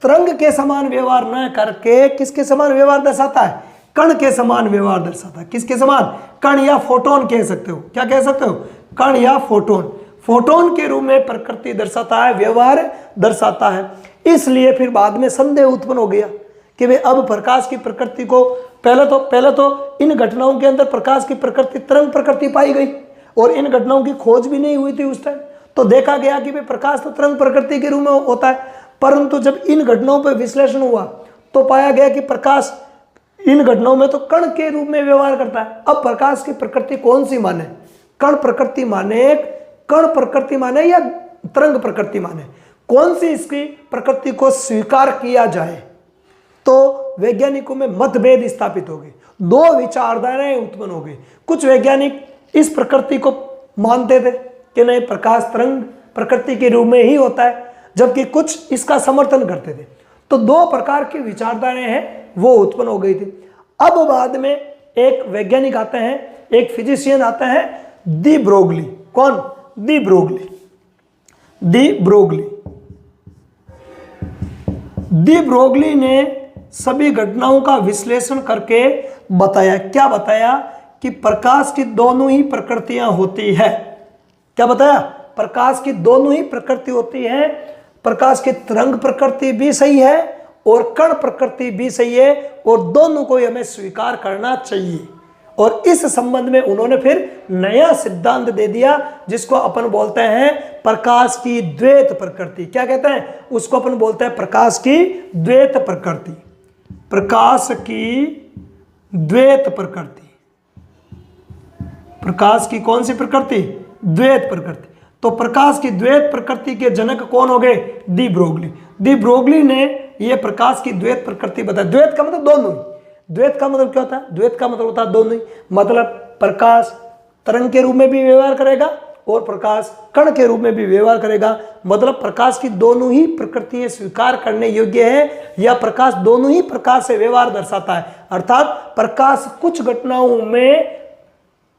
तरंग के समान व्यवहार न करके किसके समान व्यवहार दर्शाता है, कण के समान व्यवहार दर्शाता है। किसके समान, कण या फोटोन कह सकते हो। क्या कह सकते हो, कण या फोटोन। फोटोन के रूप में प्रकृति दर्शाता है, व्यवहार दर्शाता है। इसलिए फिर बाद में संदेह उत्पन्न हो गया कि वे अब प्रकाश की प्रकृति को, पहले तो इन घटनाओं के अंदर प्रकाश की प्रकृति तरंग प्रकृति पाई गई और इन घटनाओं की खोज भी नहीं हुई थी उस टाइम। तो देखा गया कि वे प्रकाश तो तरंग प्रकृति के रूप में होता है। परंतु जब इन घटनाओं पर विश्लेषण हुआ तो पाया गया कि प्रकाश इन घटनाओं में तो कण के रूप में व्यवहार करता है। अब प्रकाश की प्रकृति कौन सी माने, कण प्रकृति माने, कण प्रकृति माने या तरंग प्रकृति माने, कौन सी इसकी प्रकृति को स्वीकार किया जाए। तो वैज्ञानिकों में मतभेद स्थापित हो गए, दो विचारधाराएं उत्पन्न हो गई। कुछ वैज्ञानिक इस प्रकृति को मानते थे कि नहीं, प्रकाश तरंग प्रकृति के रूप में ही होता है, जबकि कुछ इसका समर्थन करते थे। तो दो प्रकार की विचारधाराएं हैं वो उत्पन्न हो गई थी। अब बाद में एक वैज्ञानिक आते हैं, एक फिजिशियन आता है, डी ब्रोगली। कौन, de Broglie. De Broglie, de Broglie ने सभी घटनाओं का विश्लेषण करके बताया, क्या बताया कि प्रकाश की दोनों ही प्रकृतियां होती है। क्या बताया, प्रकाश की दोनों ही प्रकृति होती है। प्रकाश की तरंग प्रकृति भी सही है और कण प्रकृति भी सही है और दोनों को हमें स्वीकार करना चाहिए। और इस संबंध में उन्होंने फिर नया सिद्धांत दे दिया जिसको अपन बोलते हैं प्रकाश की द्वैत प्रकृति। क्या कहते हैं उसको, अपन बोलते हैं प्रकाश की द्वैत प्रकृति। प्रकाश की द्वैत प्रकृति, प्रकाश की कौन सी प्रकृति, द्वैत प्रकृति। तो प्रकाश की द्वैत प्रकृति के जनक कौन हो गए, डी ब्रोगली। डी ब्रोगली ने यह प्रकाश की द्वैत प्रकृति बताई। द्वैत का मतलब दोनों ही। द्वैत का मतलब क्या होता है, द्वैत का मतलब होता है दोनों ही। मतलब प्रकाश तरंग के रूप में भी व्यवहार करेगा और प्रकाश कण के रूप में भी व्यवहार करेगा। मतलब प्रकाश की दोनों ही प्रकृतियां स्वीकार करने योग्य है या प्रकाश दोनों ही प्रकार से व्यवहार दर्शाता है। अर्थात प्रकाश कुछ घटनाओं में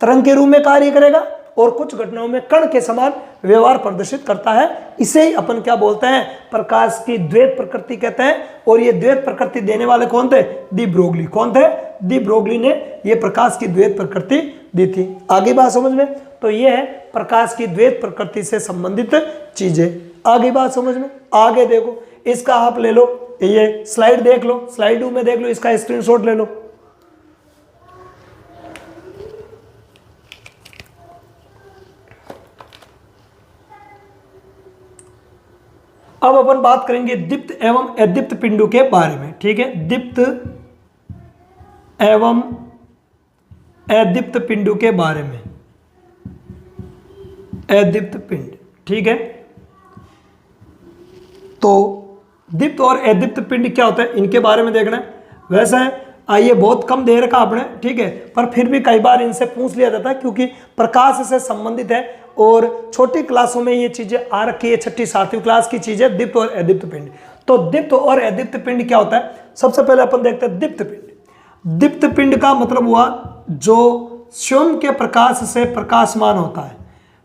तरंग के रूप में कार्य करेगा और कुछ घटनाओं में कण के समान व्यवहार प्रदर्शित करता है। इसे ही अपन क्या बोलते हैं, प्रकाश की द्वैत प्रकृति कहते हैं। और ये द्वैत प्रकृति देने वाले कौन थे, डी ब्रोगली। कौन थे, डी ब्रोगली ने ये प्रकाश की द्वैत प्रकृति दी थी। आगे बात समझ में, तो ये है प्रकाश की द्वैत प्रकृति से संबंधित चीजें। आगे बात समझ में, आगे देखो, इसका आप ले लो, ये स्लाइड देख लो, स्लाइड में देख लो, इसका स्क्रीनशॉट ले लो। अब अपन बात करेंगे दीप्त एवं अदीप्त पिंडों के बारे में। ठीक है, दीप्त एवं अदीप्त पिंडों के बारे में। अदीप्त पिंड, ठीक है। तो दीप्त और अदीप्त पिंड क्या होता है, इनके बारे में देखना है। वैसे आइए, बहुत कम दे रखा आपने, ठीक है, पर फिर भी कई बार इनसे पूछ लिया जाता है क्योंकि प्रकाश से संबंधित है और छोटी क्लासों में ये चीजें आ रखी है, छठी सातवीं क्लास की चीजें, दीप्त और अदीप्त पिंड। तो दीप्त और अदीप्त पिंड क्या होता है, सबसे पहले अपन देखते हैं दीप्त पिंड। दीप्त पिंड का मतलब हुआ जो स्वयं के प्रकाश से प्रकाशमान होता है।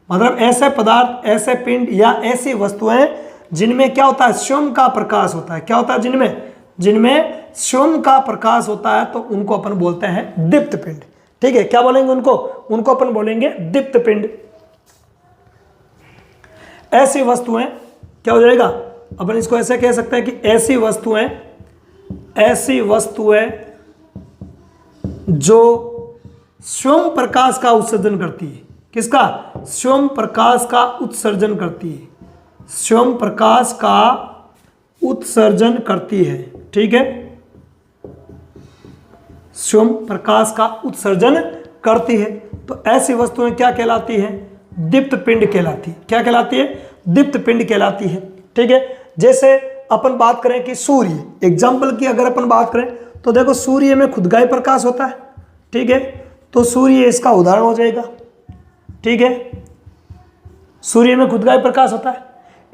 मतलब ऐसे पदार्थ, ऐसे पिंड या ऐसी वस्तुएं जिनमें क्या होता है, स्वयं का प्रकाश होता है। क्या होता है, जिनमें स्वयं का प्रकाश होता है, तो उनको अपन बोलते हैं दीप्त पिंड। ठीक है, क्या बोलेंगे उनको अपन बोलेंगे दीप्त पिंड। ऐसी वस्तुएं क्या हो जाएगा, अपन इसको ऐसे कह सकते हैं कि ऐसी वस्तुएं जो स्वयं प्रकाश का उत्सर्जन करती है। किसका, स्वयं प्रकाश का उत्सर्जन करती है, स्वयं प्रकाश का उत्सर्जन करती है। ठीक है, स्वयं प्रकाश का उत्सर्जन करती है। तो ऐसी वस्तुएं क्या कहलाती हैं, दीप्त पिंड कहलाती है। क्या कहलाती है, दीप्त पिंड कहलाती है। ठीक है, जैसे अपन बात करें कि सूर्य, एग्जाम्पल की अगर अपन बात करें तो देखो सूर्य में खुदगाई प्रकाश होता है। ठीक है, तो सूर्य इसका उदाहरण हो जाएगा। ठीक है, सूर्य में खुदगाई प्रकाश होता है।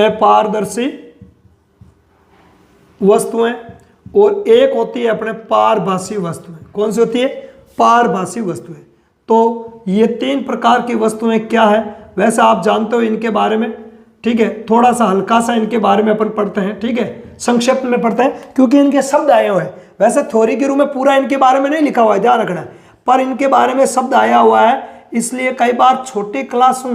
अपारदर्शी वस्तुएं, और एक होती है अपने पारभासी वस्तुएं। कौन सी होती है? पारभासी वस्तुएं। तो ये 3 प्रकार की वस्तुएं क्या है, वैसे आप जानते हो इनके बारे में, ठीक है। थोड़ा सा हल्का सा इनके बारे में अपन पढ़ते हैं, ठीक है, संक्षिप्त में पढ़ते हैं, क्योंकि इनके शब्द आए हुए हैं। वैसे थ्योरी के रूप में पूरा इनके बारे में नहीं लिखा हुआ है, ध्यान रखना है, पर इनके बारे में शब्द आया हुआ है, इसलिए कई बार छोटी क्लासों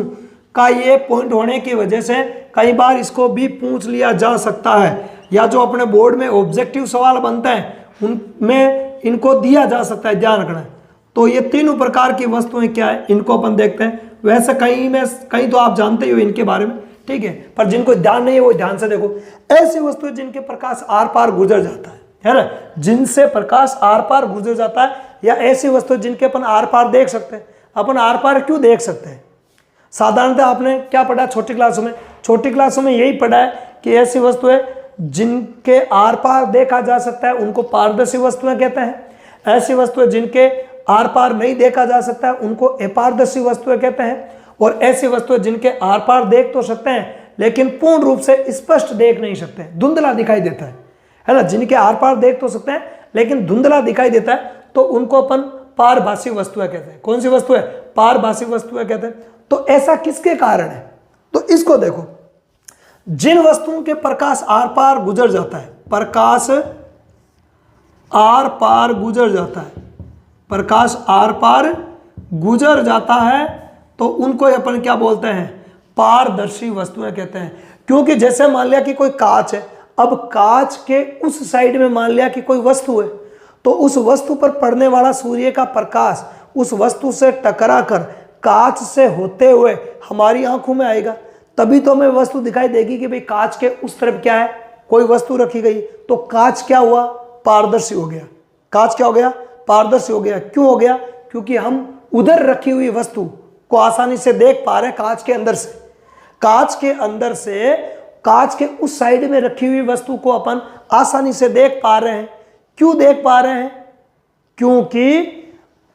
का ये पॉइंट होने की वजह से कई बार इसको भी पूछ लिया जा सकता है, या जो अपने बोर्ड में ऑब्जेक्टिव सवाल बनते हैं उनमें इनको दिया जा सकता है, ध्यान रखना है। तो ये 3 प्रकार की वस्तुएं क्या है, इनको अपन देखते हैं। वैसे कहीं तो आप जानते ही हो इनके बारे में, ठीक है, पर जिनको ध्यान नहीं है वो ध्यान से देखो। ऐसी वस्तुएं जिनके प्रकाश आर पार गुजर जाता है ना, जिनसे प्रकाश आर पार गुजर जाता है, या ऐसी वस्तुएं जिनके अपन आर पार देख सकते हैं। अपन आर पार क्यों देख सकते हैं? साधारणतः आपने क्या पढ़ा छोटी क्लासों में? छोटी क्लासों में यही पढ़ा है कि ऐसी वस्तुएं जिनके आर पार देखा जा सकता है उनको पारदर्शी वस्तुएं कहते हैं। ऐसी वस्तुएं जिनके आर पार नहीं देखा जा सकता है उनको अपारदर्शी वस्तुएं कहते हैं। और ऐसी वस्तुएं जिनके आर पार देख तो सकते हैं लेकिन पूर्ण रूप से स्पष्ट देख नहीं सकते, धुंधला दिखाई देता है ना। जिनके आर पार देख तो सकते हैं लेकिन धुंधला दिखाई देता है, तो उनको अपन पारभासी वस्तुएं कहते हैं। कौन सी वस्तु है? पारभासी वस्तुएं कहते हैं। तो ऐसा किसके कारण है? तो इसको देखो, जिन वस्तुओं के प्रकाश आर पार गुजर जाता है, प्रकाश आर पार गुजर जाता है, प्रकाश आर पार गुजर जाता है, तो उनको अपन क्या बोलते हैं? पारदर्शी वस्तुएं कहते हैं। क्योंकि जैसे मान लिया कि कोई कांच है, अब कांच के उस साइड में मान लिया कि कोई वस्तु है, तो उस वस्तु पर पड़ने वाला सूर्य का प्रकाश उस वस्तु से टकरा कर कांच से होते हुए हमारी आंखों में आएगा, तभी तो हमें वस्तु दिखाई देगी कि भाई कांच के उस तरफ क्या है, कोई वस्तु रखी गई। तो कांच क्या हुआ? पारदर्शी हो गया। कांच क्या हो गया? पारदर्शी हो गया। क्यों हो गया? क्योंकि हम उधर रखी हुई वस्तु को आसानी से देख पा रहे हैं कांच के अंदर से। कांच के अंदर से कांच के उस साइड में रखी हुई वस्तु को अपन आसानी से देख पा रहे हैं। क्यों देख पा रहे हैं? क्योंकि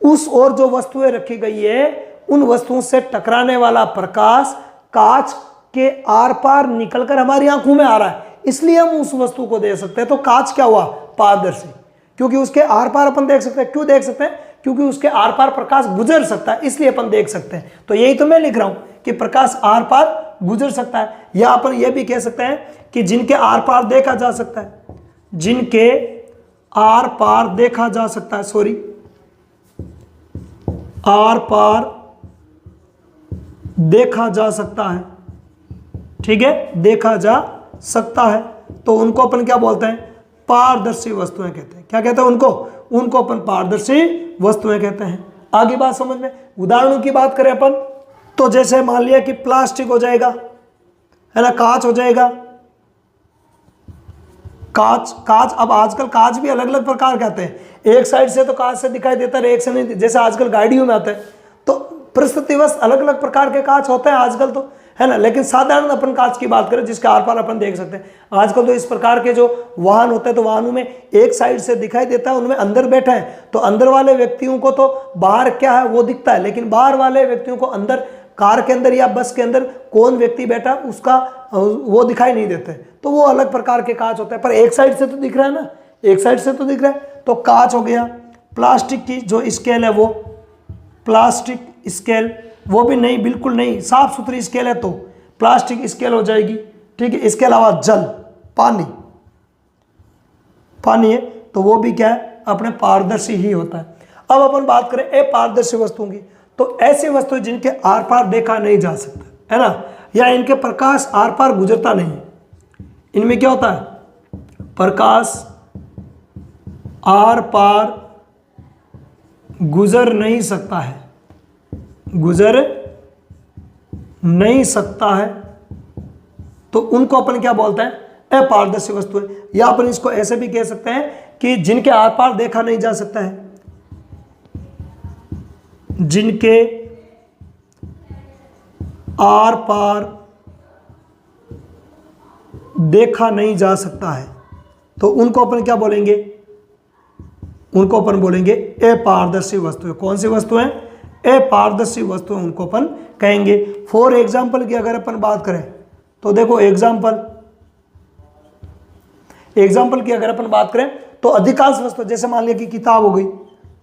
उस ओर जो वस्तुएं रखी गई है उन वस्तुओं से टकराने वाला प्रकाश कांच के आर पार निकलकर हमारी आंखों में आ रहा है, इसलिए हम उस वस्तु को देख सकते हैं। तो कांच क्या हुआ? पारदर्शी, क्योंकि उसके आर पार अपन देख सकते हैं। क्यों देख सकते हैं? क्योंकि उसके आर पार प्रकाश गुजर सकता है, इसलिए अपन देख सकते हैं। तो यही तो मैं लिख रहा हूं कि प्रकाश आर पार गुजर सकता है। या अपन ये भी कह सकते हैं कि जिनके आर पार देखा जा सकता है, जिनके आर पार देखा जा सकता है, सॉरी, आर पार देखा जा सकता है, ठीक है, देखा जा सकता है, तो उनको अपन क्या बोलते हैं? पारदर्शी वस्तुएं कहते हैं। क्या कहते हैं उनको अपन पारदर्शी वस्तुएं कहते हैं। आगे बात समझ में। उदाहरणों की बात करें अपन, तो जैसे मान लिया कि प्लास्टिक हो जाएगा, है ना, कांच हो जाएगा। कांच अब आजकल कांच भी अलग अलग प्रकार के आते हैं। एक साइड से तो कांच से दिखाई देता है, एक से नहीं। जैसे आजकल गाड़ियों में आते हैं, तो परिस्थितिवश अलग अलग प्रकार के कांच होते हैं आजकल, तो है ना। लेकिन साधारण अपन कांच की बात करें जिसके आर पार अपन देख सकते हैं। आजकल तो इस प्रकार के जो वाहन होते हैं, तो वाहनों में एक साइड से दिखाई देता है, उनमें अंदर बैठे हैं, तो अंदर वाले व्यक्तियों को तो बाहर क्या है वो दिखता है, लेकिन बाहर वाले व्यक्तियों को अंदर कार के अंदर या बस के अंदर कौन व्यक्ति बैठा उसका वो दिखाई नहीं देते। तो वो अलग प्रकार के कांच होते हैं, पर एक साइड से तो दिख रहा है ना, एक साइड से तो दिख रहा है। तो कांच हो गया। प्लास्टिक की जो स्केल है वो प्लास्टिक स्केल, वो भी नहीं, बिल्कुल नहीं, साफ सुथरी स्केल है तो प्लास्टिक स्केल हो जाएगी, ठीक है। इसके अलावा जल, पानी है, तो वो भी क्या है? अपने पारदर्शी ही होता है। अब अपन बात करें अपारदर्शी वस्तुओं की, तो ऐसी वस्तु जिनके आर पार देखा नहीं जा सकता, है ना, या इनके प्रकाश आर पार गुजरता नहीं। इनमें क्या होता है? प्रकाश आर पार गुजर नहीं सकता है, गुजर नहीं सकता है, तो उनको अपन क्या बोलते हैं? अपारदर्शी वस्तुएं। या अपन इसको ऐसे भी कह सकते हैं कि जिनके आर पार देखा नहीं जा सकता है, जिनके आर पार देखा नहीं जा सकता है, तो उनको अपन क्या बोलेंगे? उनको अपन बोलेंगे अपारदर्शी वस्तुएं। कौन सी वस्तुएं? अपारदर्शी वस्तुएं उनको अपन कहेंगे। फॉर एग्जाम्पल की अगर अपन बात करें, तो देखो एग्जाम्पल की अगर अपन बात करें तो अधिकांश वस्तु, जैसे मान लिया कि किताब हो गई,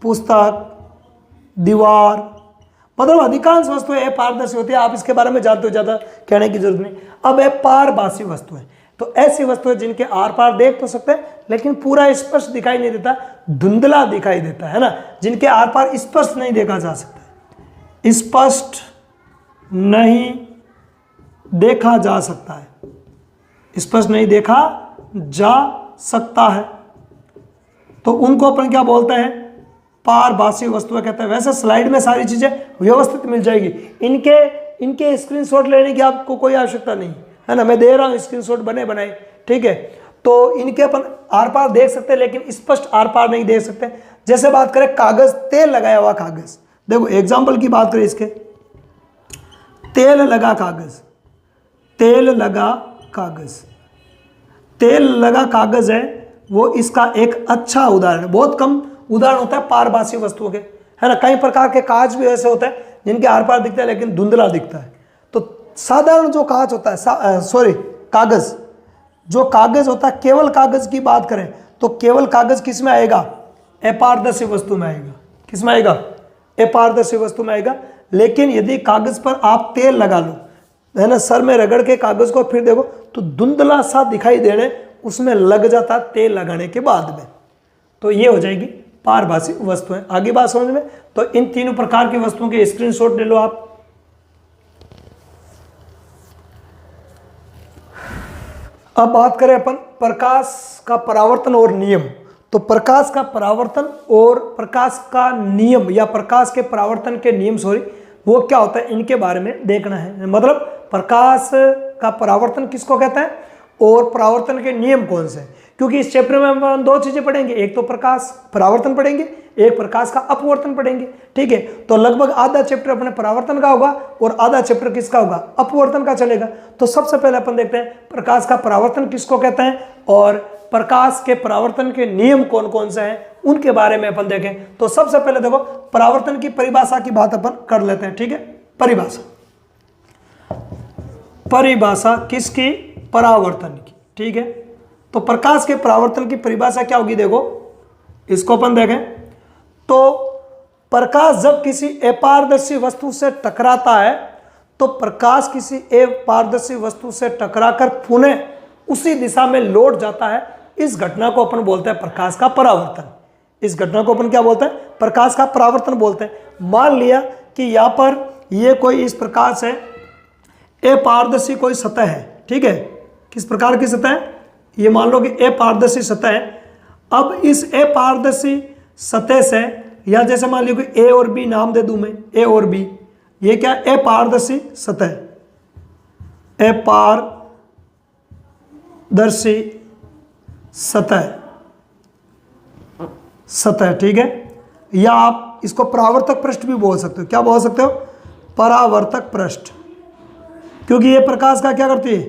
पुस्तक, दीवार, मतलब अधिकांश वस्तुएं अपारदर्शी होती है। आप इसके बारे में जानते हो, ज्यादा कहने की जरूरत नहीं। अब अपारभासी वस्तुएं, तो ऐसी वस्तुएं जिनके आर पार देख तो सकते हैं लेकिन पूरा स्पष्ट दिखाई नहीं देता, धुंधला दिखाई देता है ना, जिनके आर पार स्पष्ट नहीं देखा जा सकता, स्पष्ट नहीं देखा जा सकता है, स्पष्ट नहीं देखा जा सकता है, तो उनको अपन क्या बोलते हैं, पारभासी वस्तुएं कहते हैं। वैसे स्लाइड में सारी चीजें व्यवस्थित मिल जाएगी, इनके स्क्रीनशॉट लेने की आपको कोई आवश्यकता नहीं है ना, मैं दे रहा हूं स्क्रीनशॉट बने बनाए, ठीक है। तो इनके अपन आर पार देख सकते हैं लेकिन स्पष्ट आर पार नहीं देख सकते। जैसे बात करें कागज, तेल लगाया हुआ कागज, देखो एग्जाम्पल की बात करें इसके, तेल लगा कागज, तेल लगा कागज, तेल लगा कागज है वो इसका एक अच्छा उदाहरण है। बहुत कम उदाहरण होता है पारभासी वस्तुओं के, है ना। कई प्रकार के कांच भी ऐसे होते हैं जिनके आर पार दिखता है लेकिन धुंधला दिखता है। तो साधारण जो कांच होता है, कागज, जो कागज होता है, केवल कागज की बात करें तो केवल कागज किस में आएगा, अपारदर्शी वस्तु में आएगा। किस में आएगा, अपारदर्शी वस्तु में आएगा। लेकिन यदि कागज पर आप तेल लगा लो, है ना, सर में रगड़ के कागज को फिर देखो तो धुंधला सा दिखाई देने उसमें लग जाता तेल लगाने के बाद में, तो ये हो जाएगी पारभासी वस्तुएं। आगे बात समझ में, तो इन तीनों प्रकार की वस्तुओं के स्क्रीनशॉट ले लो आप। अब बात करें अपन प्रकाश का परावर्तन और नियम, तो प्रकाश का परावर्तन और प्रकाश का नियम या प्रकाश के परावर्तन के नियम, वो क्या होता है इनके बारे में देखना है। मतलब प्रकाश का परावर्तन किसको कहते हैं और परावर्तन के नियम कौन से हैं, क्योंकि इस चैप्टर में हम दो चीजें पढ़ेंगे, एक तो प्रकाश परावर्तन पढ़ेंगे, एक प्रकाश का अपवर्तन पढ़ेंगे, ठीक है। तो लगभग आधा चैप्टर अपने परावर्तन का होगा और आधा चैप्टर किसका होगा, अपवर्तन का चलेगा। तो सबसे पहले अपन देखते हैं प्रकाश का परावर्तन किसको कहते हैं और प्रकाश के परावर्तन के नियम कौन कौन से हैं उनके बारे में अपन देखें। तो सबसे पहले देखो परावर्तन की परिभाषा की बात अपन कर लेते हैं, ठीक है। परिभाषा किसकी, परावर्तन की, ठीक है। तो प्रकाश के परावर्तन की परिभाषा क्या होगी, देखो इसको अपन देखें तो प्रकाश जब किसी अपारदर्शी वस्तु से टकराता है तो प्रकाश किसी अपारदर्शी वस्तु से टकराकर पुनः उसी दिशा में लौट जाता है। इस घटना को अपन बोलते हैं प्रकाश का परावर्तन। इस घटना को अपन क्या बोलते हैं, प्रकाश का परावर्तन बोलते हैं। मान लिया कि यहाँ पर ये कोई इस प्रकार से अपारदर्शी कोई सतह है, ठीक है। किस प्रकार की सतह है, ये मान लो कि अपारदर्शी सतह है। अब इस अपारदर्शी सतह से, या जैसे मान लो कि ए और बी नाम दे दूं मैं, ए और बी, ये क्या अपारदर्शी सतह, अपारदर्शी सतह, ठीक है। या आप इसको परावर्तक पृष्ठ भी बोल सकते हो। क्या बोल सकते हो, परावर्तक पृष्ठ, क्योंकि ये प्रकाश का क्या करती है,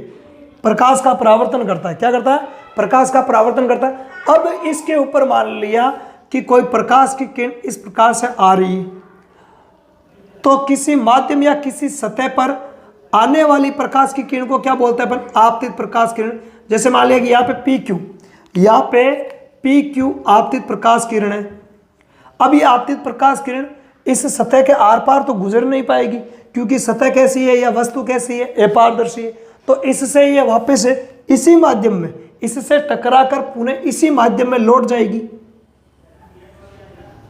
प्रकाश का परावर्तन करता है। क्या करता है, प्रकाश का परावर्तन करता है। अब इसके ऊपर मान लिया कि कोई प्रकाश की किरण इस प्रकार से आ रही है, तो किसी माध्यम या किसी सतह पर आने वाली प्रकाश की किरण को क्या बोलते हैं अपन, आपतित प्रकाश किरण। जैसे मान लिया कि यहाँ पे पी क्यू, यहाँ पे पी क्यू आपतित प्रकाश किरण है। अब ये आपतित प्रकाश किरण इस सतह के आर पार तो गुजर नहीं पाएगी, क्योंकि सतह कैसी है या वस्तु कैसी है, अपारदर्शी है। तो इससे ये वापस इसी माध्यम में, इससे टकराकर पुनः इसी माध्यम में लौट जाएगी।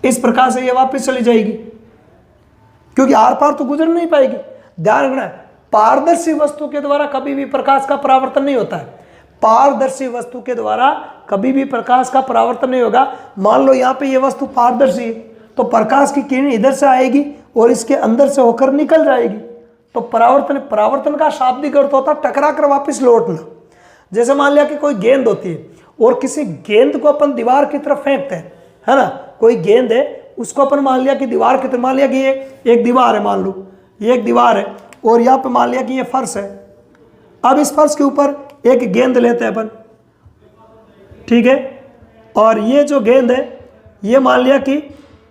इस प्रकार से ये वापस चली जाएगी, क्योंकि आर पार तो गुजर नहीं पाएगी। ध्यान रखना है, पारदर्शी वस्तु के द्वारा कभी भी प्रकाश का परावर्तन नहीं होता है। पारदर्शी वस्तु के द्वारा कभी भी प्रकाश का परावर्तन नहीं होगा। मान लो यहाँ पे ये वस्तु पारदर्शी है, तो प्रकाश की किरण इधर से आएगी और इसके अंदर से होकर निकल जाएगी। तो परावर्तन का शाब्दिक अर्थ होता है टकरा कर वापस लौटना। जैसे मान लिया कि कोई गेंद होती है और किसी गेंद को अपन दीवार की तरफ फेंकते हैं, है ना। कोई गेंद है, उसको अपन मान लिया कि दीवार की तरफ, मान लिया कि ये एक दीवार है, मान लो ये एक दीवार है और यहाँ पे मान लिया कि ये फर्श है। अब इस फर्श के ऊपर एक गेंद लेते हैं अपन, ठीक है। और ये जो गेंद है ये मान लिया कि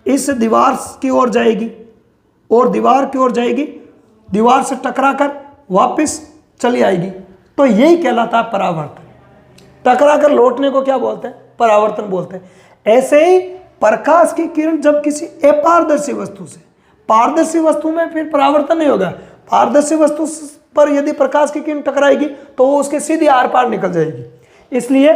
इस दीवार की ओर जाएगी और दीवार की ओर जाएगी, दीवार से टकराकर वापस चली आएगी। तो यही कहलाता है परावर्तन। टकरा कर लौटने को क्या बोलते हैं? परावर्तन बोलते हैं। ऐसे ही प्रकाश की किरण जब किसी अपारदर्शी वस्तु से, पारदर्शी वस्तु में फिर परावर्तन नहीं होगा, पारदर्शी वस्तु पर यदि प्रकाश की किरण टकराएगी तो वो उसके सीधे आर पार निकल जाएगी। इसलिए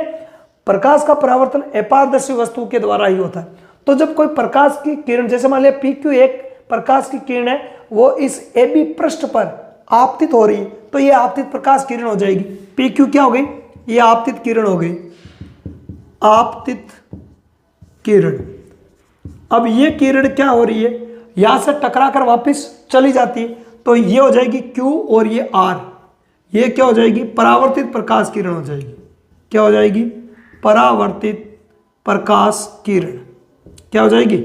प्रकाश का परावर्तन अपारदर्शी वस्तु के द्वारा ही होता है। तो जब कोई प्रकाश की किरण, जैसे मान लिया PQ एक प्रकाश की किरण है, वो इस AB पृष्ठ पर आपतित हो रही है, तो ये आपतित प्रकाश किरण हो जाएगी। PQ क्या हो गई? ये आपतित किरण हो गई, आपतित किरण। अब ये किरण क्या हो रही है? यहां से टकरा कर वापस चली जाती है, तो ये हो जाएगी Q और ये R। ये क्या हो जाएगी? परावर्तित प्रकाश किरण हो जाएगी। क्या हो जाएगी? परावर्तित प्रकाश किरण। क्या हो जाएगी?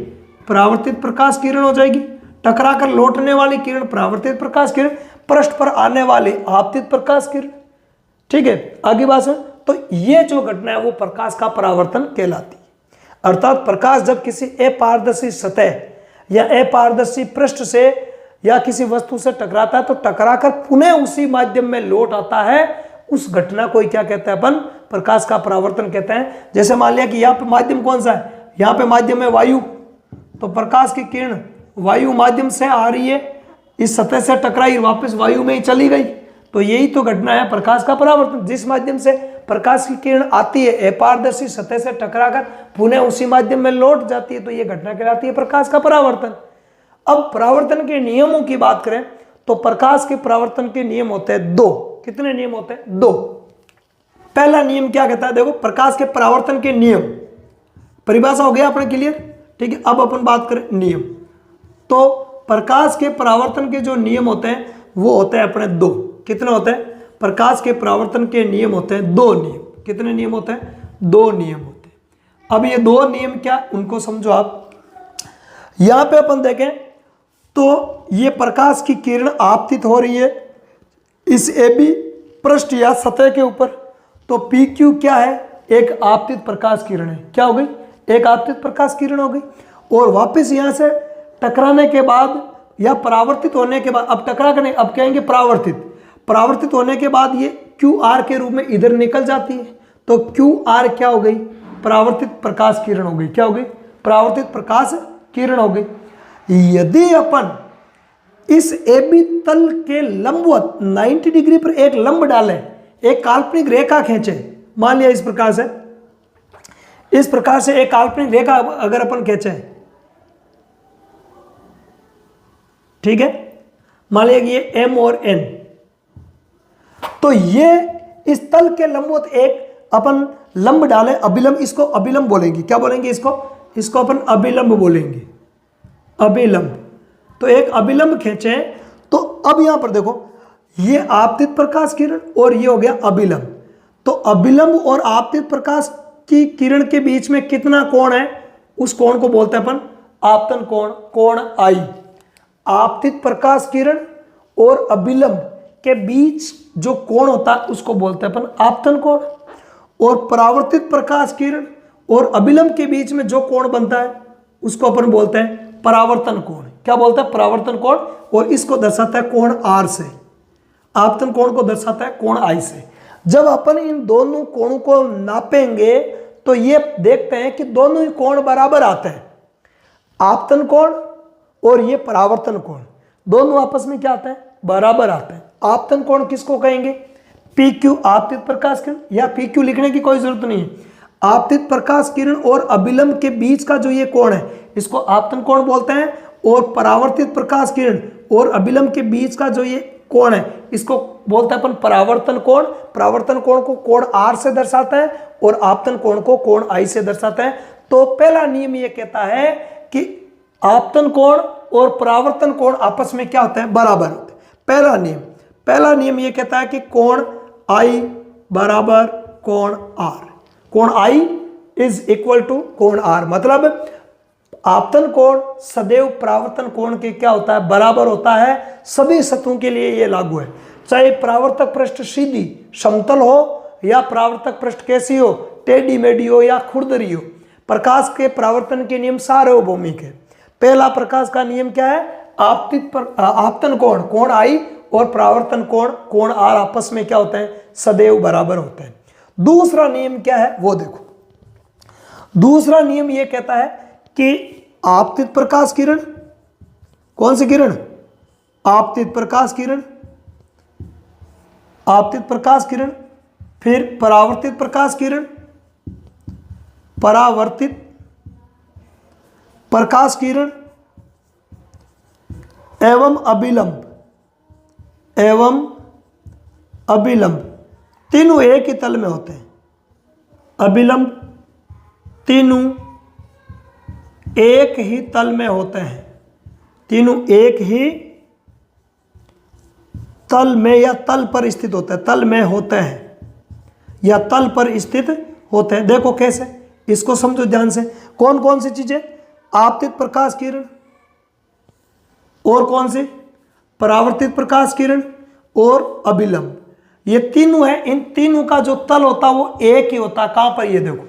परावर्तित प्रकाश किरण हो जाएगी। टकरा कर लौटने वाली किरण परावर्तित प्रकाश किरण, पृष्ठ पर आने वाली आपतित प्रकाश किरण। ठीक है, आगे बात सुन। तो ये जो घटना है वो प्रकाश का परावर्तन कहलाती है। अर्थात प्रकाश जब किसी अपारदर्शी सतह या अपारदर्शी पृष्ठ से या किसी वस्तु से टकराता है तो टकराकर पुनः उसी माध्यम में लौट आता है, उस घटना को क्या कहते हैं अपन? प्रकाश का परावर्तन कहते हैं। जैसे मान लिया कि यहाँ पे माध्यम कौन सा है? यहाँ पे माध्यम है वायु, तो प्रकाश की किरण वायु माध्यम से आ रही है, इस सतह से टकराई, वापस वायु में ही चली गई, तो यही तो घटना है प्रकाश का परावर्तन। जिस माध्यम से प्रकाश की किरण आती है अपारदर्शी सतह से टकराकर पुनः उसी माध्यम में लौट जाती है, तो यह घटना कहलाती है प्रकाश का परावर्तन। अब परावर्तन के नियमों की बात करें तो प्रकाश के परावर्तन के नियम होते हैं दो। कितने नियम होते हैं? दो। पहला नियम क्या कहता है? देखो, प्रकाश के परावर्तन के नियम, परिभाषा हो गया अपने क्लियर। ठीक है, अब अपन बात करें नियम। तो प्रकाश के परावर्तन के जो नियम होते हैं वो होते हैं अपने दो। कितने होते हैं? प्रकाश के परावर्तन के नियम होते हैं दो नियम। कितने नियम होते हैं? दो नियम होते हैं। अब ये दो नियम क्या, उनको समझो आप। यहां पे अपन देखें तो ये प्रकाश की किरण आपतित हो रही है इस AB पृष्ठ या सतह के ऊपर, तो PQ क्या है? एक आपतित प्रकाश किरण है। क्या हो गई? एक आपतित प्रकाश किरण हो गई। और वापस यहां से टकराने के बाद या परावर्तित होने के बाद, अब टकरा करने, अब कहेंगे परावर्तित, परावर्तित होने के बाद ये QR के रूप में इधर निकल जाती है, तो QR क्या हो गई? परावर्तित प्रकाश किरण हो गई। क्या हो गई? परावर्तित प्रकाश किरण हो गई। यदि अपन इस AB तल के लंबवत 90 डिग्री पर एक लंब डालें, एक काल्पनिक रेखा खींचे, मान लिया इस प्रकार से, इस प्रकार से एक काल्पनिक रेखा अगर अपन खींचे, ठीक है, मान लिया कि ये M और N, तो ये इस तल के लंबवत एक अपन लंब डालें, अभिलंब, इसको अभिलंब बोलेंगे। क्या बोलेंगे इसको? इसको अपन अभिलंब बोलेंगे, अभिलंब। तो एक अभिलंब खींचे, तो अब यहां पर देखो, ये आपतित प्रकाश किरण और ये हो गया अभिलंब। तो अभिलंब और आपतित प्रकाश की किरण के बीच में कितना कोण है? उस कोण को बोलते हैं अपन आपतन कोण, कोण I। आपतित प्रकाश किरण और अभिलंब के बीच जो कोण होता है उसको बोलते हैं अपन आपतन कोण। और परावर्तित प्रकाश किरण और अभिलंब के बीच में जो कोण बनता है उसको अपन बोलते हैं परावर्तन कोण। क्या बोलता है? परावर्तन कोण। और इसको दर्शाता है कोण R से, आपतन कोण को दर्शाता है कोण I से। जब अपन इन दोनों कोणों को नापेंगे तो ये देखते हैं कि दोनों ही कोण बराबर आते हैं, आपतन कोण और ये परावर्तन कोण, दोनों आपस में क्या आते हैं? बराबर आते हैं। आपतन कोण किसको कहेंगे? PQ, आपतित प्रकाश किरण, या PQ लिखने की कोई जरूरत नहीं है। आपतित प्रकाश किरण और अभिलंब के बीच का जो ये कोण है इसको आपतन कोण बोलते हैं। और परावर्तित प्रकाश किरण और अभिलंब के बीच का जो ये कोण है इसको बोलते हैं अपन परावर्तन कोण। परावर्तन कोण को कोण R से दर्शाता है और आपतन कोण को कोण I से दर्शाता है। तो पहला नियम ये कहता है कि आपतन कोण और परावर्तन कोण आपस में क्या होते हैं? बराबर होते हैं। पहला नियम ये कहता है कि कोण I बराबर कोण R, कोण I इज इक्वल टू कोण R। मतलब आपतन कोण सदैव परावर्तन कोण के क्या होता है? बराबर होता है। सभी सतहों के लिए ये लागू है, चाहे परावर्तक पृष्ठ सीधी समतल हो या परावर्तक पृष्ठ कैसी हो, टेढ़ी मेढ़ी हो या खुरदरी हो। प्रकाश के परावर्तन के नियम सार्वभौमिक है। पहला प्रकाश का नियम क्या है? आपतन कोण, कोण I और परावर्तन कोण कोण आर आपस में क्या होते हैं, सदैव बराबर होते हैं। दूसरा नियम क्या है वो देखो। दूसरा नियम ये कहता है कि आपतित प्रकाश किरण, कौन सी किरण, आपतित प्रकाश किरण, आपतित प्रकाश किरण, फिर परावर्तित प्रकाश किरण, परावर्तित प्रकाश किरण एवं अभिलंब, एवं अभिलंब, तीनों एक ही तल में होते हैं। अभिलंब तीनों एक ही तल में होते हैं, तीनों एक ही तल में या तल पर स्थित होते हैं, तल में होते हैं या तल पर स्थित होते हैं। देखो कैसे, इसको समझो ध्यान से। कौन कौन सी चीजें, आपतित प्रकाश किरण और कौन सी, परावर्तित प्रकाश किरण और अभिलंब, ये तीनों है। इन तीनों का जो तल होता है वो एक ही होता है। कहां पर, ये देखो,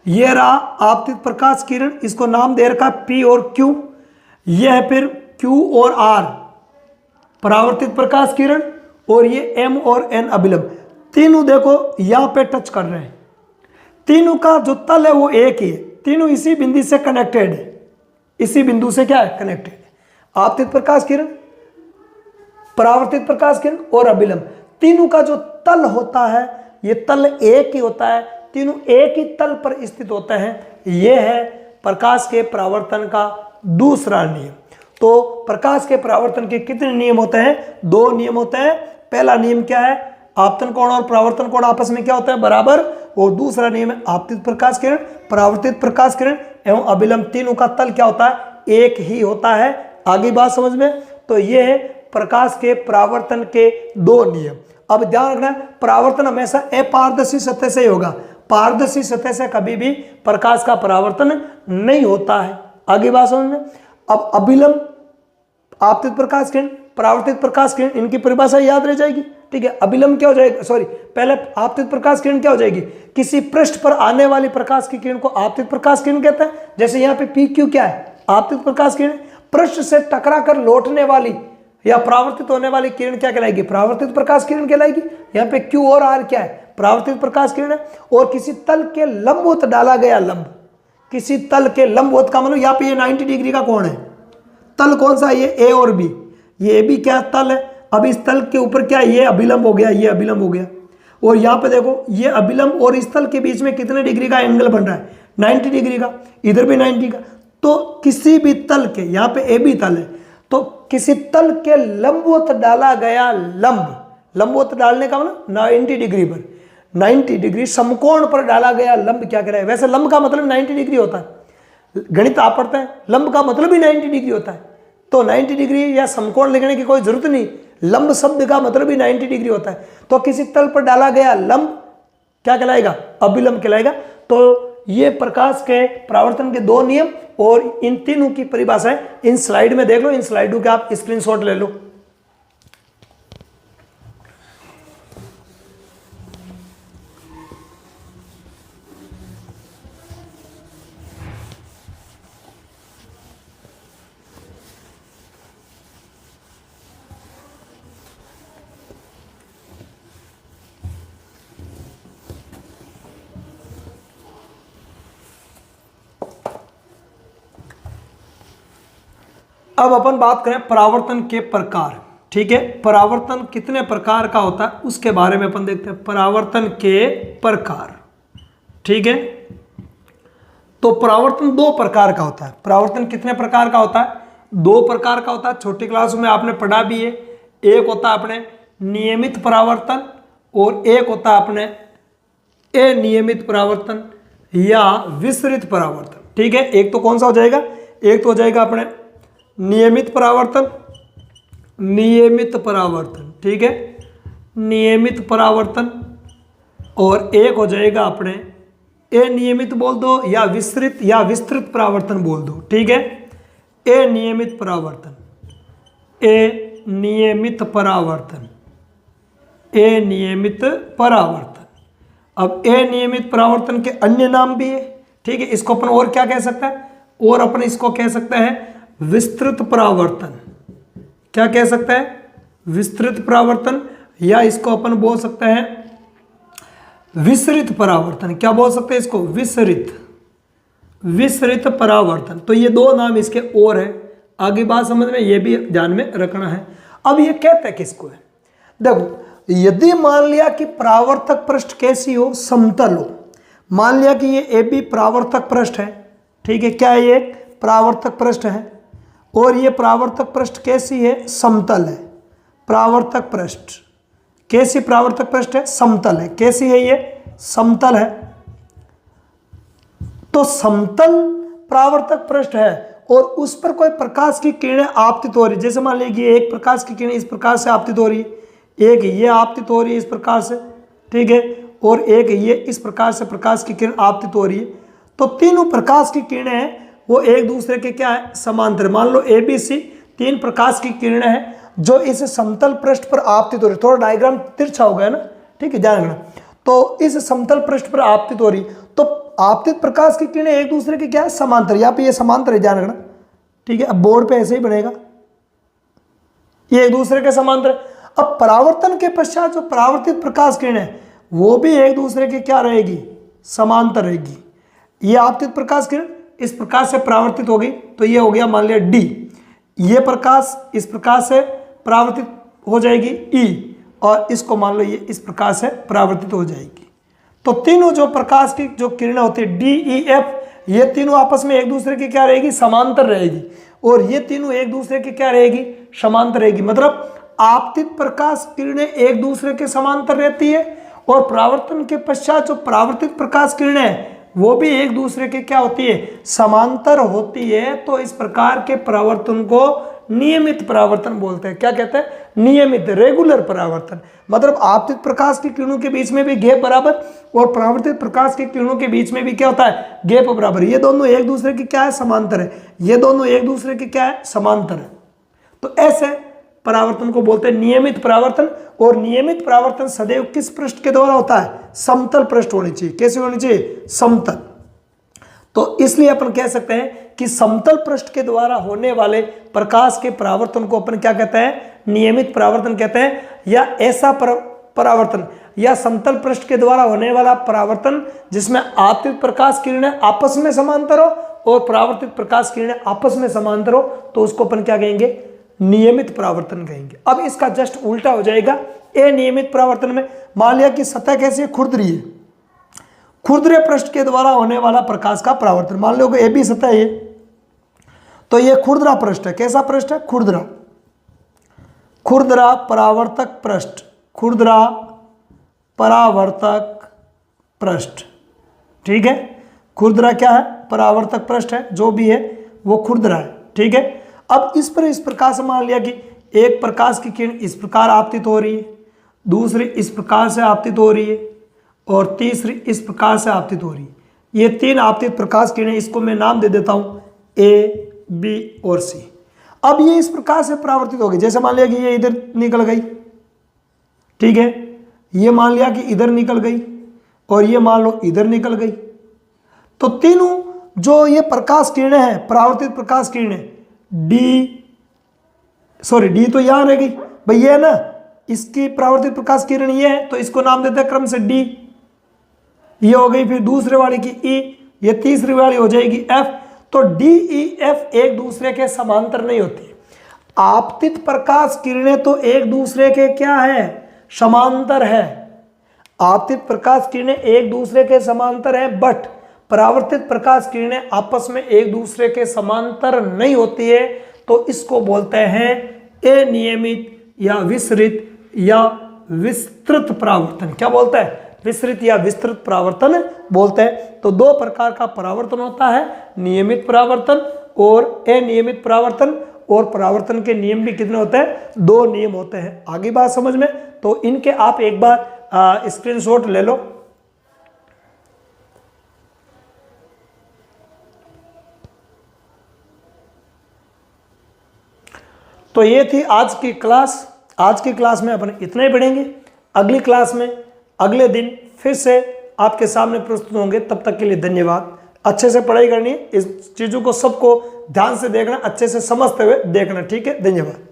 ये रहा आपतित प्रकाश किरण, इसको नाम दे रखा P और Q, यह है फिर Q और R परावर्तित प्रकाश किरण, और ये M और N अभिलंब। तीनों देखो यहां पे टच कर रहे हैं, तीनों का जो तल है वो एक ही है, तीनों इसी बिंदु से कनेक्टेड है, इसी बिंदु से क्या है, कनेक्टेड है। आपतित प्रकाश किरण, परावर्तित प्रकाश किरण और अभिलंब, तीनों का जो तल होता है ये तल एक ही होता है, तीनों एक ही तल पर स्थित होते हैं। यह है प्रकाश के परावर्तन का दूसरा नियम। तो प्रकाश के परावर्तन के कितने नियम होते हैं, दो नियम होते हैं। पहला नियम क्या है, आपतन कोण और परावर्तन कोण आपस में क्या होता है, बराबर। और दूसरा नियम है आपतित प्रकाश किरण, परावर्तित प्रकाश किरण एवं अभिलंब, तीनों का तल क्या होता है, एक ही होता है। आगे बात समझ में। तो ये है प्रकाश के परावर्तन के दो नियम। अब ध्यान रखना, परावर्तन हमेशा अपारदर्शी सतह से ही होगा, पारदर्शी सतह से कभी भी प्रकाश का परावर्तन नहीं होता है। आगे बात समझ में। अब अभिलंब, आपतित प्रकाश किरण, परावर्तित प्रकाश किरण, इनकी परिभाषा याद रह जाएगी, ठीक है। अभिलंब क्या हो जाएगा, सॉरी पहले आपतित प्रकाश किरण क्या हो जाएगी, किसी पृष्ठ पर आने वाली प्रकाश की किरण को आपतित प्रकाश किरण कहते हैं। जैसे यहाँ पे PQ क्या है, आपतित प्रकाश किरण। पृष्ठ से टकरा कर लौटने वाली या परावर्तित होने वाली किरण क्या कहलाएगी, परावर्तित प्रकाश किरण कहलाएगी। यहाँ पे Q और R क्या है, परावर्तित प्रकाश किरण है। और किसी तल के लंबवत डाला गया लंब, किसी तल के लंबवत का मतलब यहाँ पे ये 90 डिग्री का कोण है। तल कौन सा, ये A और B, ये भी क्या तल है। अब इस तल के ऊपर क्या, ये अभिलंब हो गया, ये अभिलंब हो गया। और यहाँ पे देखो ये अभिलंब और इस तल के बीच में कितने डिग्री का एंगल बन रहा है, 90 डिग्री का, इधर भी 90 का। तो किसी भी तल के, यहाँ पे AB तल है, तो किसी तल के लंबवत डाला गया लंब, लंबवत डालने का मतलब 90 डिग्री पर, 90 डिग्री समकोण पर डाला गया लंब क्या कहलाएगा। वैसे लंब का मतलब 90 डिग्री होता है, गणित आप पढ़ते हैं, लंब का मतलब ही 90 डिग्री होता है। तो 90 डिग्री या समकोण लिखने की कोई जरूरत नहीं, लंब शब्द का मतलब ही 90 डिग्री होता है। तो किसी तल पर डाला गया लंब क्या कहलाएगा, अभिलंब कहलाएगा। तो ये प्रकाश के परावर्तन के दो नियम और इन तीनों की परिभाषाएं इन स्लाइड में देख लो, इन स्लाइडों के आप स्क्रीनशॉट ले लो। अब अपन बात करें परावर्तन के प्रकार, ठीक है। परावर्तन कितने प्रकार का होता है उसके बारे में अपन देखते हैं। परावर्तन के प्रकार, ठीक है। तो परावर्तन दो प्रकार का होता है। परावर्तन कितने प्रकार का होता है, दो प्रकार का होता है। छोटी क्लास में आपने पढ़ा भी है। एक होता है अपने नियमित परावर्तन और एक होता है अपने अनियमित परावर्तन या विसरित परावर्तन, ठीक है। एक तो कौन सा हो जाएगा, एक तो हो जाएगा अपने नियमित परावर्तन, नियमित परावर्तन, ठीक है, नियमित परावर्तन। और एक हो जाएगा अपने अनियमित बोल दो या विस्तृत परावर्तन बोल दो, ठीक है। अनियमित परावर्तन, अनियमित परावर्तन, अनियमित परावर्तन। अब अनियमित परावर्तन के अन्य नाम भी है, ठीक है। इसको अपन और क्या कह सकते हैं, और अपन इसको कह सकते हैं विस्तृत परावर्तन। क्या कह सकते हैं, विस्तृत परावर्तन, या इसको अपन बोल सकते हैं विसरित परावर्तन। क्या बोल सकते हैं इसको? विसरित परावर्तन। तो ये दो नाम इसके और है, आगे बात समझ में, ये भी ध्यान में रखना है। अब ये कहते हैं किसको है? देखो, यदि मान लिया कि परावर्तक पृष्ठ कैसी हो? समतल हो। मान लिया कि ये ए बी परावर्तक पृष्ठ है, ठीक है, क्या है? ये परावर्तक पृष्ठ है, और ये परावर्तक पृष्ठ कैसी है? समतल है। परावर्तक पृष्ठ कैसी परावर्तक पृष्ठ है? समतल है। कैसी है ये? समतल है। तो समतल परावर्तक पृष्ठ है और उस पर कोई प्रकाश की किरणें आपतित हो रही, जैसे मान लीजिए एक प्रकाश की किरण इस प्रकार से आपतित हो रही है, एक ये आपतित हो रही है इस प्रकार से, ठीक है, और एक ये इस प्रकार से प्रकाश की किरण आपतित हो रही है। तो तीनों प्रकाश की किरणें हैं वो एक दूसरे के क्या है? समांतर। मान लो ए बी सी तीन प्रकाश की किरणें हैं जो इस समतल पृष्ठ पर आपतित हो रही। थोड़ा डायग्राम तिरछा हो गया ना, ठीक है, ध्यान रखना। तो इस समतल पृष्ठ पर आपतित हो रही, तो आपतित प्रकाश की किरणें एक दूसरे के क्या है? समांतर। यहाँ पे ये समांतर है, ध्यान रखना, ठीक है। अब बोर्ड पे ऐसे ही बनेगा, ये एक दूसरे के समांतर। अब परावर्तन के पश्चात जो परावर्तित प्रकाश किरण है वो भी एक दूसरे के क्या रहेगी? समांतर रहेगी। ये आपतित प्रकाश किरण इस प्रकार से परावर्तित हो गई, तो ये हो गया मान लिया डी। ये प्रकाश इस प्रकार से परावर्तित हो जाएगी ई, और इसको मान लो ये इस प्रकार से परावर्तित हो जाएगी। तो तीनों जो प्रकाश की जो किरणें होती है डी ई एफ, ये तीनों आपस में एक दूसरे की क्या रहेगी? समांतर रहेगी। और ये तीनों एक दूसरे की क्या रहेगी? समांतर रहेगी। मतलब आपतित प्रकाश किरणें एक दूसरे के समांतर रहती है, और परावर्तन के पश्चात जो परावर्तित प्रकाश किरणें वो भी एक दूसरे के क्या होती है? समांतर होती है। तो इस प्रकार के परावर्तन को नियमित परावर्तन बोलते हैं। क्या कहते हैं? नियमित, रेगुलर परावर्तन। मतलब आपतित प्रकाश की किरणों के बीच में भी गैप बराबर, और परावर्तित प्रकाश की किरणों के बीच में भी क्या होता है? गैप बराबर। ये दोनों एक दूसरे की क्या है? समांतर है। ये दोनों एक दूसरे की क्या है? समांतर है। तो ऐसे परावर्तन को बोलते हैं नियमित परावर्तन। और नियमित परावर्तन सदैव किस पृष्ठ के द्वारा होता है? समतल पृष्ठ होनी चाहिए। कैसे होनी चाहिए? समतल। तो इसलिए अपन कह सकते हैं कि समतल पृष्ठ के द्वारा होने वाले प्रकाश के परावर्तन को अपन क्या कहते हैं? नियमित परावर्तन कहते हैं। या ऐसा परावर्तन या समतल पृष्ठ के द्वारा होने वाला परावर्तन जिसमें आपतित प्रकाश किरणें आपस में समांतर हो और परावर्तित प्रकाश किरणें आपस में समांतर हो, तो उसको अपन क्या कहेंगे? नियमित परावर्तन कहेंगे। अब इसका जस्ट उल्टा हो जाएगा। अनियमित परावर्तन में मान लिया कि सतह कैसी है? खुरदरी है। खुरदरे पृष्ठ के द्वारा होने वाला प्रकाश का परावर्तन, मान लो ए बी सतह है, तो ये खुरदरा पृष्ठ है। कैसा पृष्ठ है? खुरदरा। खुरदरा परावर्तक पृष्ठ, खुरदरा परावर्तक पृष्ठ, ठीक है। खुरदरा क्या है? परावर्तक पृष्ठ है, जो भी है वो खुरदरा है, ठीक है। अब इस पर इस प्रकार से मान लिया कि एक प्रकाश की किरण इस प्रकार आपतित हो रही है, दूसरी इस प्रकार से आपतित हो रही है, और तीसरी इस प्रकार से आपतित हो रही है। ये तीन आपतित प्रकाश किरणें, इसको मैं नाम दे देता हूं ए, बी और सी। अब ये इस प्रकार से परावर्तित हो गई। जैसे मान लिया कि ये इधर निकल गई, ठीक है, ये मान लिया कि इधर निकल गई, और ये मान लो इधर निकल गई। तो तीनों जो ये प्रकाश किरणें हैं, परावर्तित प्रकाश किरणें, डी तो यहां रह गई भाई, ये है ना, इसकी परावर्तित प्रकाश किरण ये है, तो इसको नाम देते हैं क्रम से डी। ये हो गई फिर दूसरे वाली की ई, ये तीसरी वाली हो जाएगी एफ। तो डी ई एफ एक दूसरे के समांतर नहीं होती। आपतित प्रकाश किरणें तो एक दूसरे के क्या है? समांतर है। आपतित प्रकाश किरणें एक दूसरे के समांतर हैं, बट परावर्तित प्रकाश किरणें आपस में एक दूसरे के समांतर नहीं होती है। तो इसको बोलते हैं अनियमित या विसरित या विस्तृत परावर्तन। क्या बोलते हैं? विसरित या विस्तृत परावर्तन बोलते हैं। तो दो प्रकार का परावर्तन होता है, नियमित परावर्तन और अनियमित परावर्तन। और परावर्तन के नियम भी कितने होते हैं? दो नियम होते हैं। आगे बात समझ में? तो इनके आप एक बार स्क्रीनशॉट ले लो। तो ये थी आज की क्लास। आज की क्लास में अपन इतना ही पढ़ेंगे। अगली क्लास में अगले दिन फिर से आपके सामने प्रस्तुत होंगे। तब तक के लिए धन्यवाद। अच्छे से पढ़ाई करनी है, इस चीज़ों को सबको ध्यान से देखना, अच्छे से समझते हुए देखना, ठीक है। धन्यवाद।